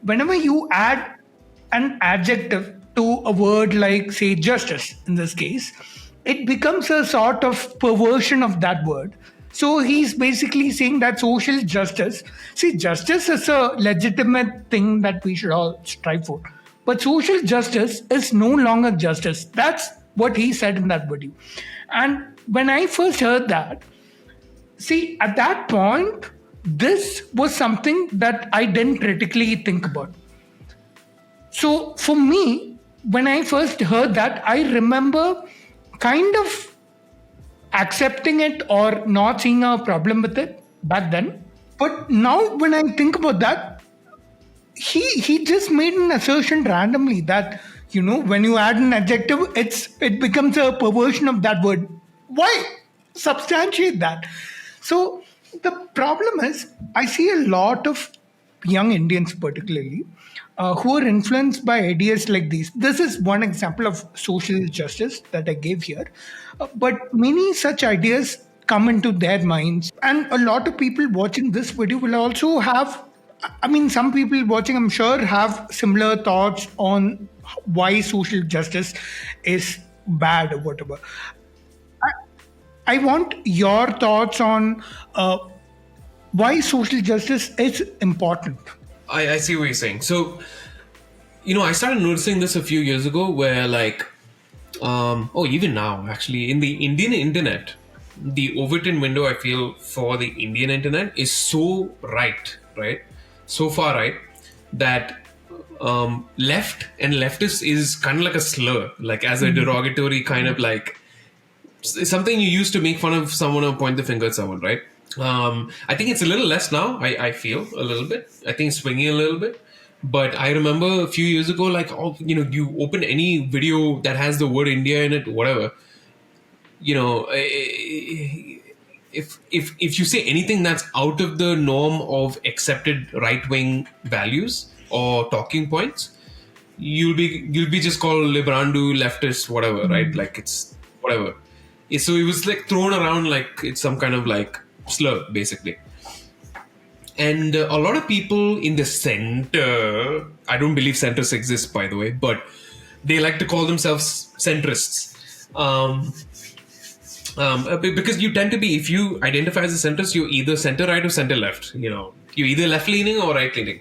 whenever you add an adjective to a word like, say, justice in this case, it becomes a sort of perversion of that word. So he's basically saying that social justice, see, justice is a legitimate thing that we should all strive for. But social justice is no longer justice. That's what he said in that video. And when I first heard that, see, at that point, this was something that I didn't critically think about. So for me, when I first heard that, I remember kind of accepting it or not seeing a problem with it back then. But now when I think about that, he just made an assertion randomly that, when you add an adjective, it becomes a perversion of that word. Why substantiate that? So the problem is, I see a lot of young Indians particularly who are influenced by ideas like these. This is one example of social justice that I gave here. But many such ideas come into their minds. And a lot of people watching this video will also have, some people watching, I'm sure, have similar thoughts on why social justice is bad or whatever. I want your thoughts on why social justice is important. I see what you're saying. So, I started noticing this a few years ago where, like, even now, actually, in the Indian internet, the Overton window, I feel, for the Indian internet is so right? So far right, that left and leftist is kind of like a slur, like as a derogatory kind of like, it's something you use to make fun of someone or point the finger at someone, right? I think it's a little less now. I feel a little bit. I think it's swinging a little bit. But I remember a few years ago, like, you open any video that has the word India in it, whatever. If you say anything that's out of the norm of accepted right-wing values or talking points, you'll be just called librandu, leftist, whatever, right? Like, it's whatever. So it was like thrown around like it's some kind of like slur, basically. And a lot of people in the center, I don't believe centrists exist, by the way, but they like to call themselves centrists. Because you tend to be, if you identify as a centrist, you're either center right or center left. You're either left leaning or right leaning.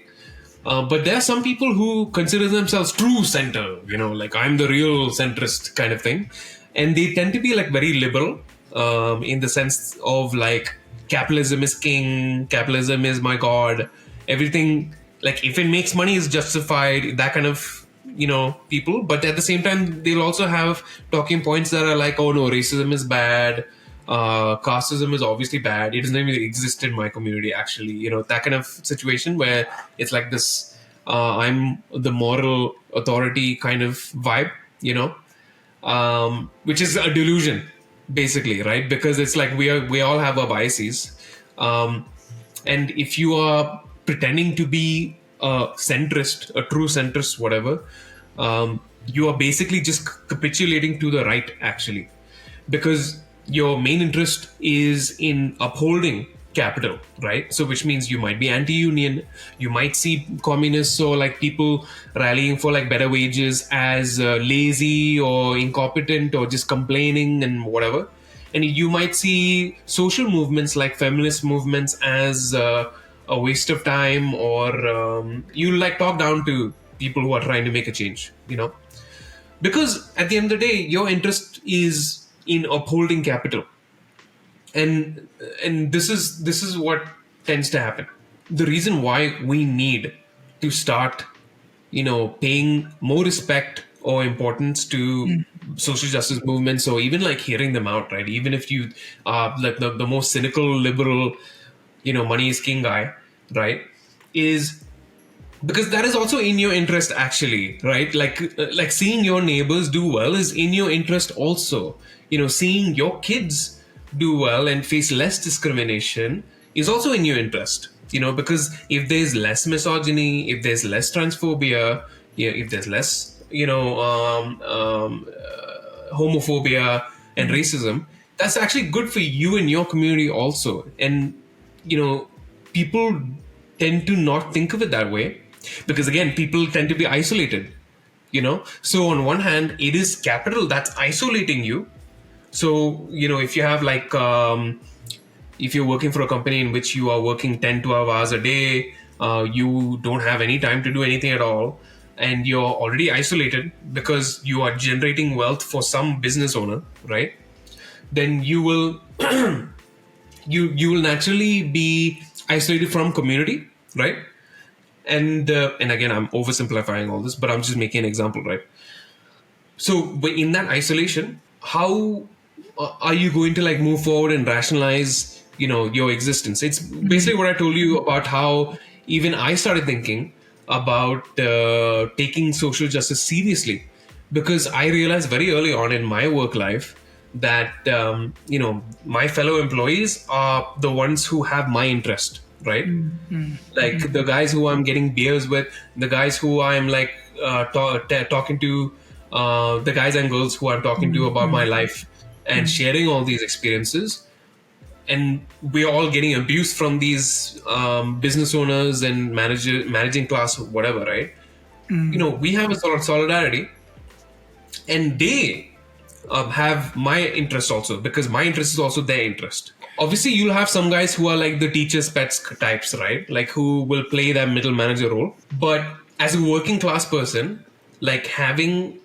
But there are some people who consider themselves true center, like I'm the real centrist kind of thing. and they tend to be like very liberal, in the sense of like capitalism is king, capitalism is my god, everything, like if it makes money is justified, that kind of, people. But at the same time, they'll also have talking points that are like, oh no, racism is bad, casteism is obviously bad, it doesn't even exist in my community actually, that kind of situation where it's like this, I'm the moral authority kind of vibe, which is a delusion basically, right? Because it's like we all have our biases, and if you are pretending to be a centrist, a true centrist, whatever, you are basically just capitulating to the right actually, because your main interest is in upholding capital, right? So which means you might be anti-union, you might see communists or like people rallying for like better wages as lazy or incompetent or just complaining and whatever, and you might see social movements like feminist movements as a waste of time, or you like talk down to people who are trying to make a change, because at the end of the day your interest is in upholding capital, and this is what tends to happen. The reason why we need to start paying more respect or importance to social justice movements, or even like hearing them out, right? Even if you are like the most cynical liberal, money is king guy, right? Is because that is also in your interest actually, right? Like seeing your neighbors do well is in your interest also. Seeing your kids do well and face less discrimination is also in your interest, because if there's less misogyny, if there's less transphobia, if there's less homophobia and racism, that's actually good for you and your community also. And people tend to not think of it that way, because again, people tend to be isolated, so on one hand it is capital that's isolating you. So if you have like if you're working for a company in which you are working 10-12 hours a day, you don't have any time to do anything at all, and you're already isolated because you are generating wealth for some business owner, right? Then you will you will naturally be isolated from community, right? And again, I'm oversimplifying all this, but I'm just making an example, right? So but in that isolation, how are you going to like move forward and rationalize your existence? It's basically what I told you about how even I started thinking about taking social justice seriously, because I realized very early on in my work life that my fellow employees are the ones who have my interest, right? Like the guys who I'm getting beers with, the guys who I'm like talking to, the guys and girls who I'm talking to about my life and sharing all these experiences, and we're all getting abused from these business owners and managing class, whatever, right? We have a sort of solidarity, and they have my interest also, because my interest is also their interest. Obviously, you'll have some guys who are like the teacher's pets types, right? Like who will play that middle manager role. But as a working class person, like having,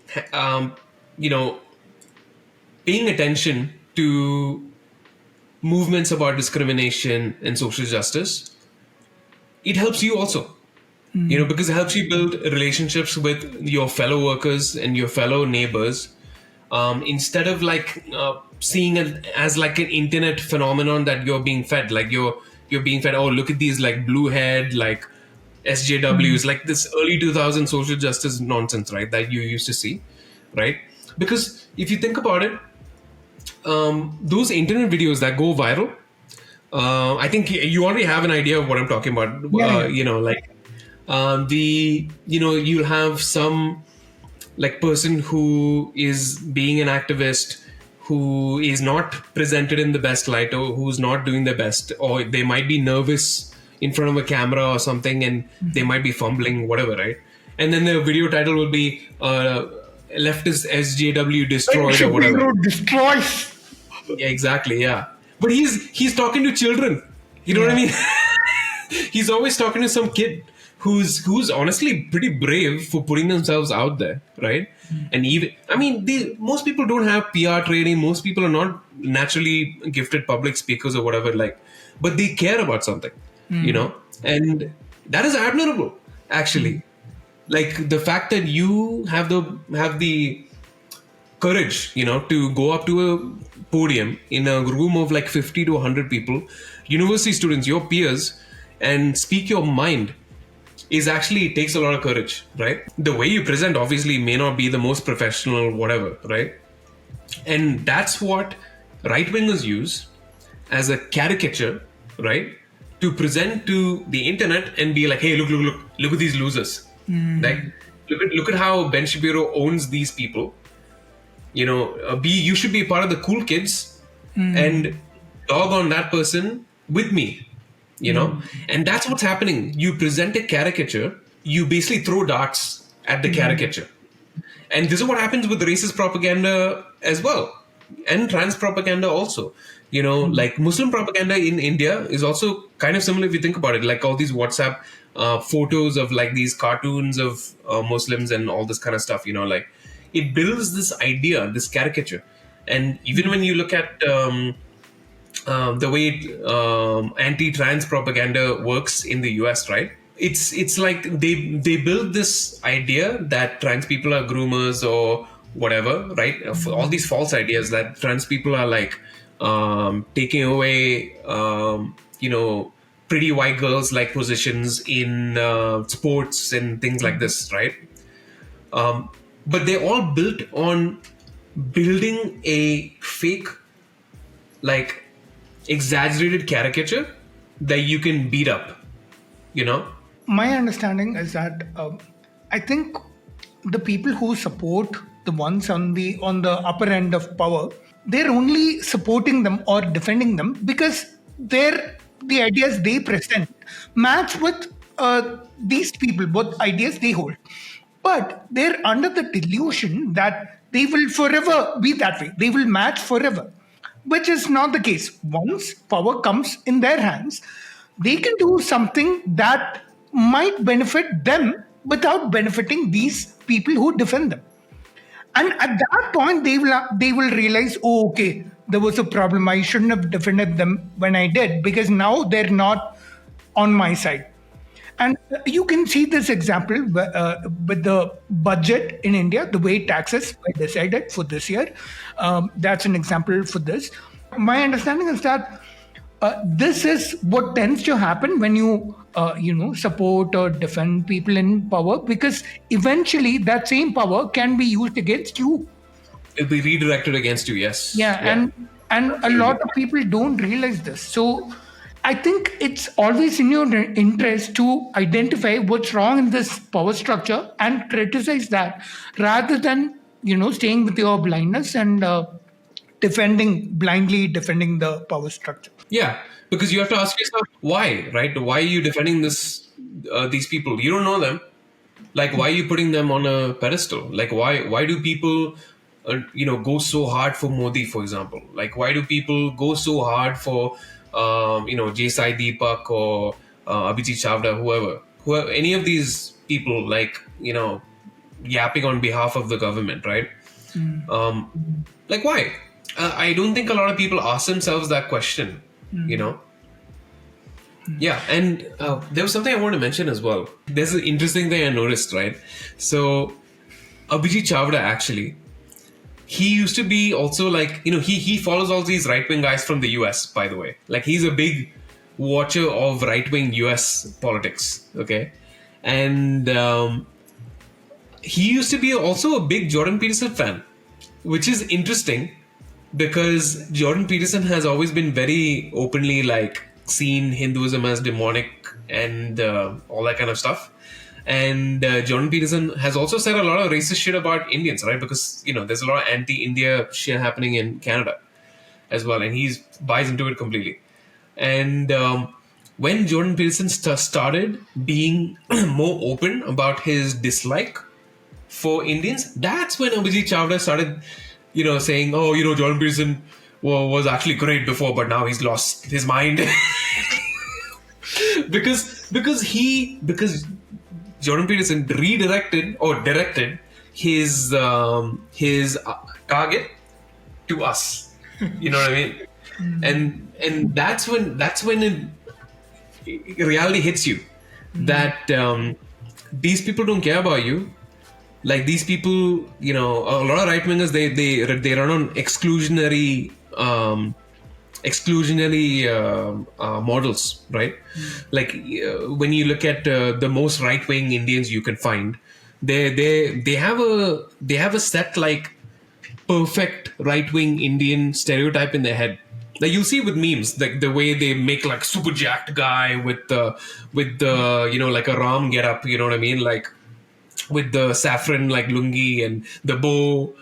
paying attention to movements about discrimination and social justice, it helps you also, because it helps you build relationships with your fellow workers and your fellow neighbors, instead of like seeing it as like an internet phenomenon that you're being fed, like you're being fed, oh, look at these like blue head, like SJWs, like this early 2000 social justice nonsense, right, that you used to see, right? Because if you think about it, those internet videos that go viral, I think you already have an idea of what I'm talking about. You'll have some like person who is being an activist, who is not presented in the best light, or who's not doing their best, or they might be nervous in front of a camera or something, and they might be fumbling, whatever, right? And then the video title will be leftist SJW destroyed or whatever. Destroys. Yeah, exactly. Yeah, but he's talking to children. You know what I mean? He's always talking to some kid. who's honestly pretty brave for putting themselves out there, right? And even, I mean, most people don't have PR training. Most people are not naturally gifted public speakers or whatever, like, but they care about something, and that is admirable, actually. Like the fact that you have the courage, to go up to a podium in a room of like 50 to 100 people, university students, your peers, and speak your mind is actually, it takes a lot of courage, right? The way you present obviously may not be the most professional, whatever, right? And that's what right-wingers use as a caricature, right? To present to the internet and be like, hey, look at these losers. Like, look at how Ben Shapiro owns these people. You should be a part of the cool kids and dog on that person with me, and that's what's happening. You present a caricature, you basically throw darts at the caricature. And this is what happens with racist propaganda as well, and trans propaganda also. Like Muslim propaganda in India is also kind of similar if you think about it. Like all these WhatsApp photos of like these cartoons of Muslims and all this kind of stuff. Like it builds this idea, this caricature. And even when you look at the way anti-trans propaganda works in the US, right? It's like they build this idea that trans people are groomers or whatever, right? All these false ideas that trans people are like taking away, pretty white girls like positions in sports and things like this, right? But they're all built on building a fake, like exaggerated caricature that you can beat up, My understanding is that I think the people who support the ones on the upper end of power, they're only supporting them or defending them because the ideas they present match with these people, what ideas they hold. But they're under the delusion that they will forever be that way. They will match forever, which is not the case. Once power comes in their hands, they can do something that might benefit them without benefiting these people who defend them. And at that point, they will realize, oh, okay, there was a problem. I shouldn't have defended them when I did because now they're not on my side. And you can see this example with the budget in India, the way taxes were decided for this year. That's an example for this. My understanding is that this is what tends to happen when you, support or defend people in power, because eventually that same power can be used against you. It'll be redirected against you, yes. Yeah. And a lot of people don't realize this. So I think it's always in your interest to identify what's wrong in this power structure and criticize that, rather than staying with your blindness and blindly defending the power structure. Yeah, because you have to ask yourself why, right? Why are you defending these people? You don't know them. Like, why are you putting them on a pedestal? Like, why do people go so hard for Modi, for example? Like, why do people go so hard for J Sai Deepak or Abijith, Chavda, whoever, any of these people, like, yapping on behalf of the government, right? Like, why? I don't think a lot of people ask themselves that question, Yeah, and there was something I want to mention as well. There's an interesting thing I noticed, right? So, Abijith Chavda, actually, he used to be also like, he follows all these right-wing guys from the US, by the way. Like, he's a big watcher of right-wing US politics, okay? And he used to be also a big Jordan Peterson fan, which is interesting because Jordan Peterson has always been very openly, like, seen Hinduism as demonic and all that kind of stuff. And Jordan Peterson has also said a lot of racist shit about Indians, right? Because, there's a lot of anti-India shit happening in Canada as well. And he buys into it completely. And when Jordan Peterson started being more open about his dislike for Indians, that's when Abijith Chavda started, saying, oh, Jordan Peterson was actually great before, but now he's lost his mind. because Jordan Peterson redirected or directed his target to us. You know what I mean? And that's when reality hits you that these people don't care about you. Like these people, a lot of right wingers they run on exclusionary models, right? Like when you look at the most right wing Indians you can find, they have a set like perfect right wing Indian stereotype in their head. Like you see with memes, like the way they make like super jacked guy with the like a Ram get up, you know what I mean? Like with the saffron like lungi and the bow,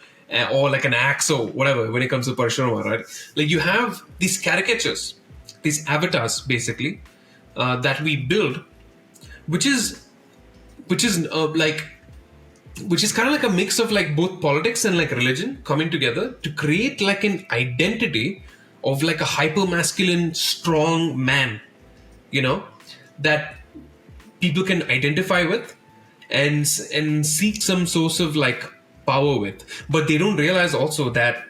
or like an axe or whatever when it comes to Parshurama, right? Like you have these caricatures, these avatars basically that we build, which is kind of like a mix of like both politics and like religion coming together to create like an identity of like a hyper masculine strong man, that people can identify with and seek some source of like power with. But they don't realize also that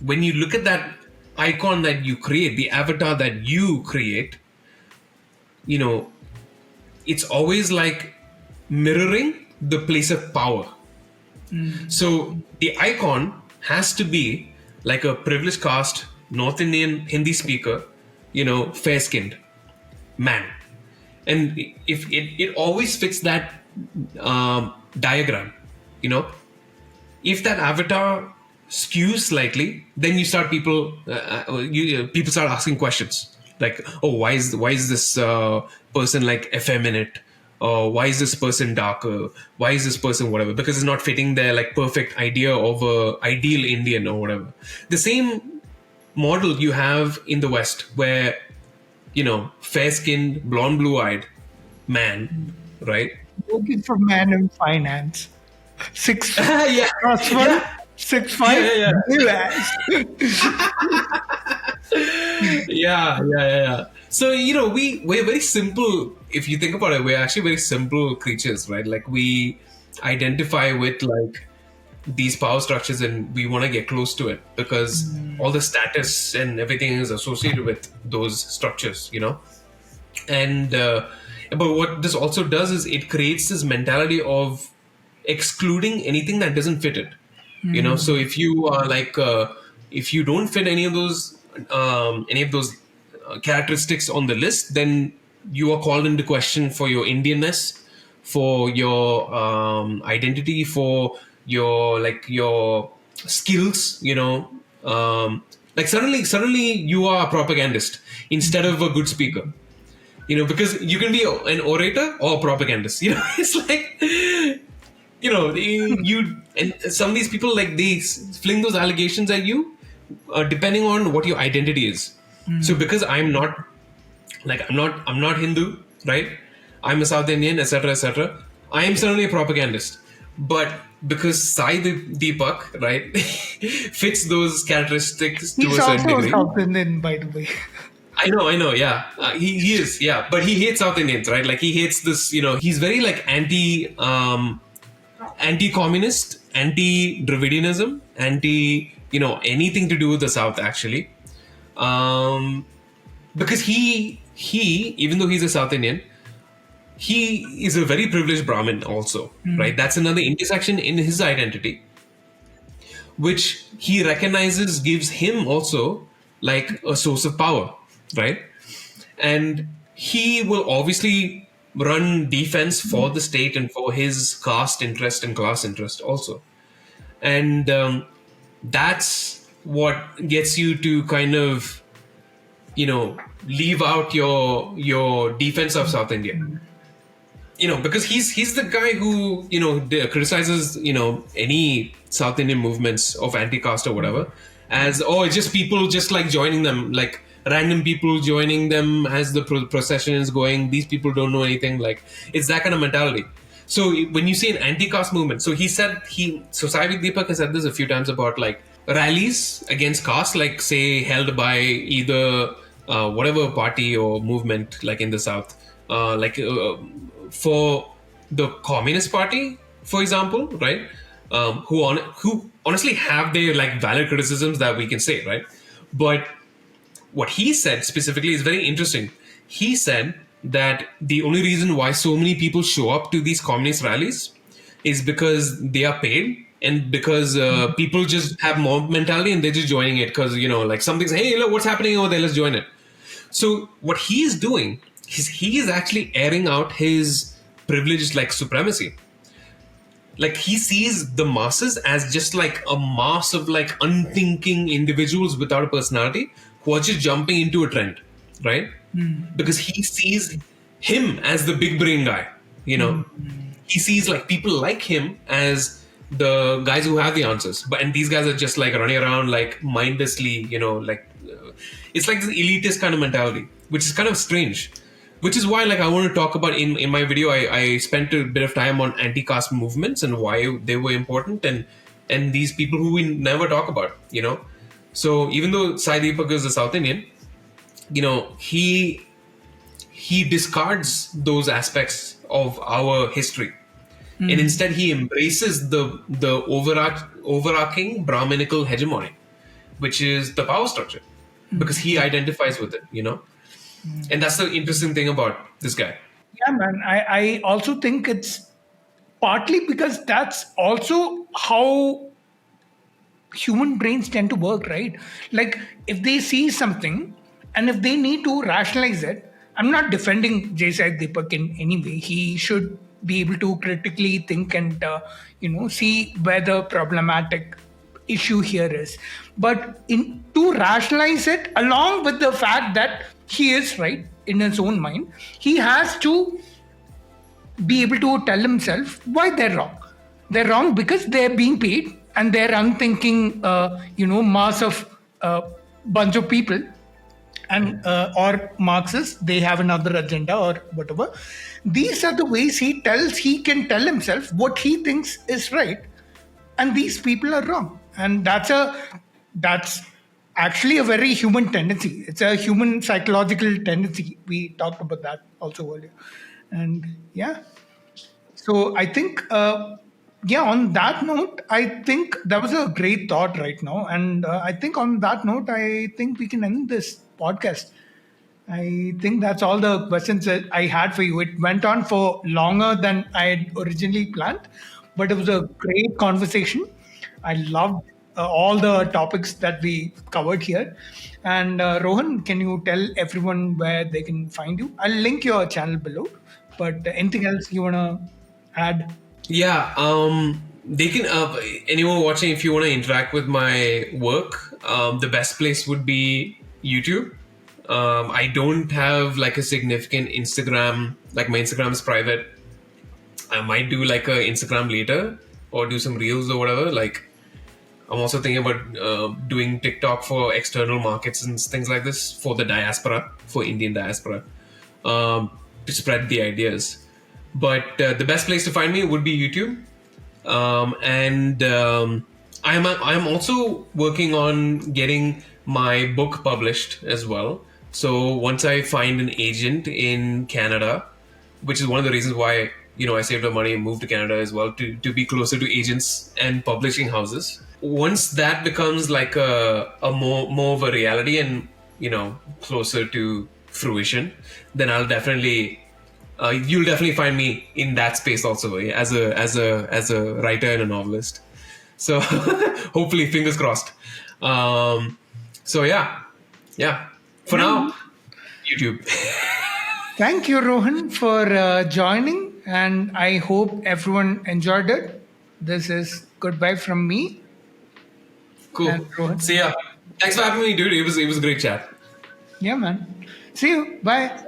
when you look at that icon that you create, the avatar that you create, it's always like mirroring the place of power. So the icon has to be like a privileged caste, North Indian Hindi speaker, fair skinned man. And if it always fits that diagram, if that avatar skews slightly, then you start people start asking questions like, oh, why is this person like effeminate, or why is this person darker, why is this person whatever, because it's not fitting their like perfect idea of a ideal Indian or whatever. The same model you have in the West where fair skinned blonde blue eyed man, right? Working for man in finance. 6 Yeah. plus 1, Yeah. 6'5". Yeah. So we're very simple. If you think about it, we're actually very simple creatures, right? Like we identify with like these power structures and we want to get close to it because all the status and everything is associated with those structures, and but what this also does is it creates this mentality of excluding anything that doesn't fit it. So if you are like if you don't fit any of those characteristics on the list, then you are called into question for your Indianness, for your identity, for your skills. Like suddenly you are a propagandist instead of a good speaker. Because you can be an orator or a propagandist. It's like you and some of these people, like they fling those allegations at you depending on what your identity is. So because I'm not Hindu, right? I'm a South Indian, etc. I am certainly a propagandist. But because Sai Deepak, right, fits those characteristics to a certain degree. He's also South Indian, by the way. I know, yeah. He is, yeah. But he hates South Indians, right? Like he hates this, he's very like anti-communist, anti-Dravidianism, anything to do with the South, actually. Because he, even though he's a South Indian, he is a very privileged Brahmin also, right? That's another intersection in his identity, which he recognizes gives him also like a source of power, right? And he will obviously run defense for the state and for his caste interest and class interest also. And that's what gets you to kind of, leave out your defense of South India. Because he's the guy who, criticizes, any South Indian movements of anti-caste or whatever as, it's just people just like joining them, like random people joining them as the procession is going. These people don't know anything. Like it's that kind of mentality. So when you see an anti-caste movement, so Sai Deepak has said this a few times about like rallies against caste, like say held by either whatever party or movement, like in the South, for the Communist Party, for example, right? Who honestly have their like valid criticisms that we can say, right? But what he said specifically is very interesting. He said that the only reason why so many people show up to these communist rallies is because they are paid, and because people just have mob mentality and they're just joining it because, like something's, hey, look, what's happening over there, let's join it. So what he is doing is he is actually airing out his privileged like supremacy. Like he sees the masses as just like a mass of like unthinking individuals without a personality who are just jumping into a trend, right? Because he sees him as the big brain guy, he sees like people like him as the guys who have the answers, but and these guys are just like running around like mindlessly, it's like this elitist kind of mentality, which is kind of strange. Which is why, like, I want to talk about in my video. I spent a bit of time on anti-caste movements and why they were important, and these people who we never talk about. So even though Sai Deepak is a South Indian, he discards those aspects of our history, and instead he embraces the overarching Brahminical hegemony, which is the power structure, because he identifies with it. And that's the interesting thing about this guy. Yeah, man. I also think it's partly because that's also how human brains tend to work, right? Like if they see something and if they need to rationalize it, I'm not defending J Sai Deepak in any way. He should be able to critically think and see where the problematic issue here is. But to rationalize it, along with the fact that he is right in his own mind, he has to be able to tell himself why they're wrong. They're wrong because they're being paid and they're unthinking, mass of bunch of people, and or Marxists. They have another agenda or whatever. These are the ways he can tell himself what he thinks is right, and these people are wrong. And that's actually a very human tendency. It's a human psychological tendency. We talked about that also earlier, and yeah. So I think, on that note, I think that was a great thought right now. And I think on that note, I think we can end this podcast. I think that's all the questions that I had for you. It went on for longer than I had originally planned, but it was a great conversation. I loved all the topics that we covered here. And Rohan, can you tell everyone where they can find you? I'll link your channel below. But anything else you want to add? Yeah, they can. Anyone watching, if you want to interact with my work, the best place would be YouTube. I don't have like a significant Instagram. Like my Instagram is private. I might do like a Instagram later or do some reels or whatever. Like I'm also thinking about doing TikTok for external markets and things like this for the diaspora, for Indian diaspora, to spread the ideas. But the best place to find me would be YouTube. And I'm also working on getting my book published as well. So once I find an agent in Canada, which is one of the reasons why I saved up money and moved to Canada as well, to be closer to agents and publishing houses. Once that becomes like a more of a reality and closer to fruition, then I'll definitely you'll definitely find me in that space also, as a writer and a novelist. So hopefully, fingers crossed. So yeah. For now, YouTube. Thank you, Rohan, for joining, and I hope everyone enjoyed it. This is goodbye from me. Cool. And Rohan. See ya. Thanks for having me, dude. It was a great chat. Yeah, man. See you. Bye.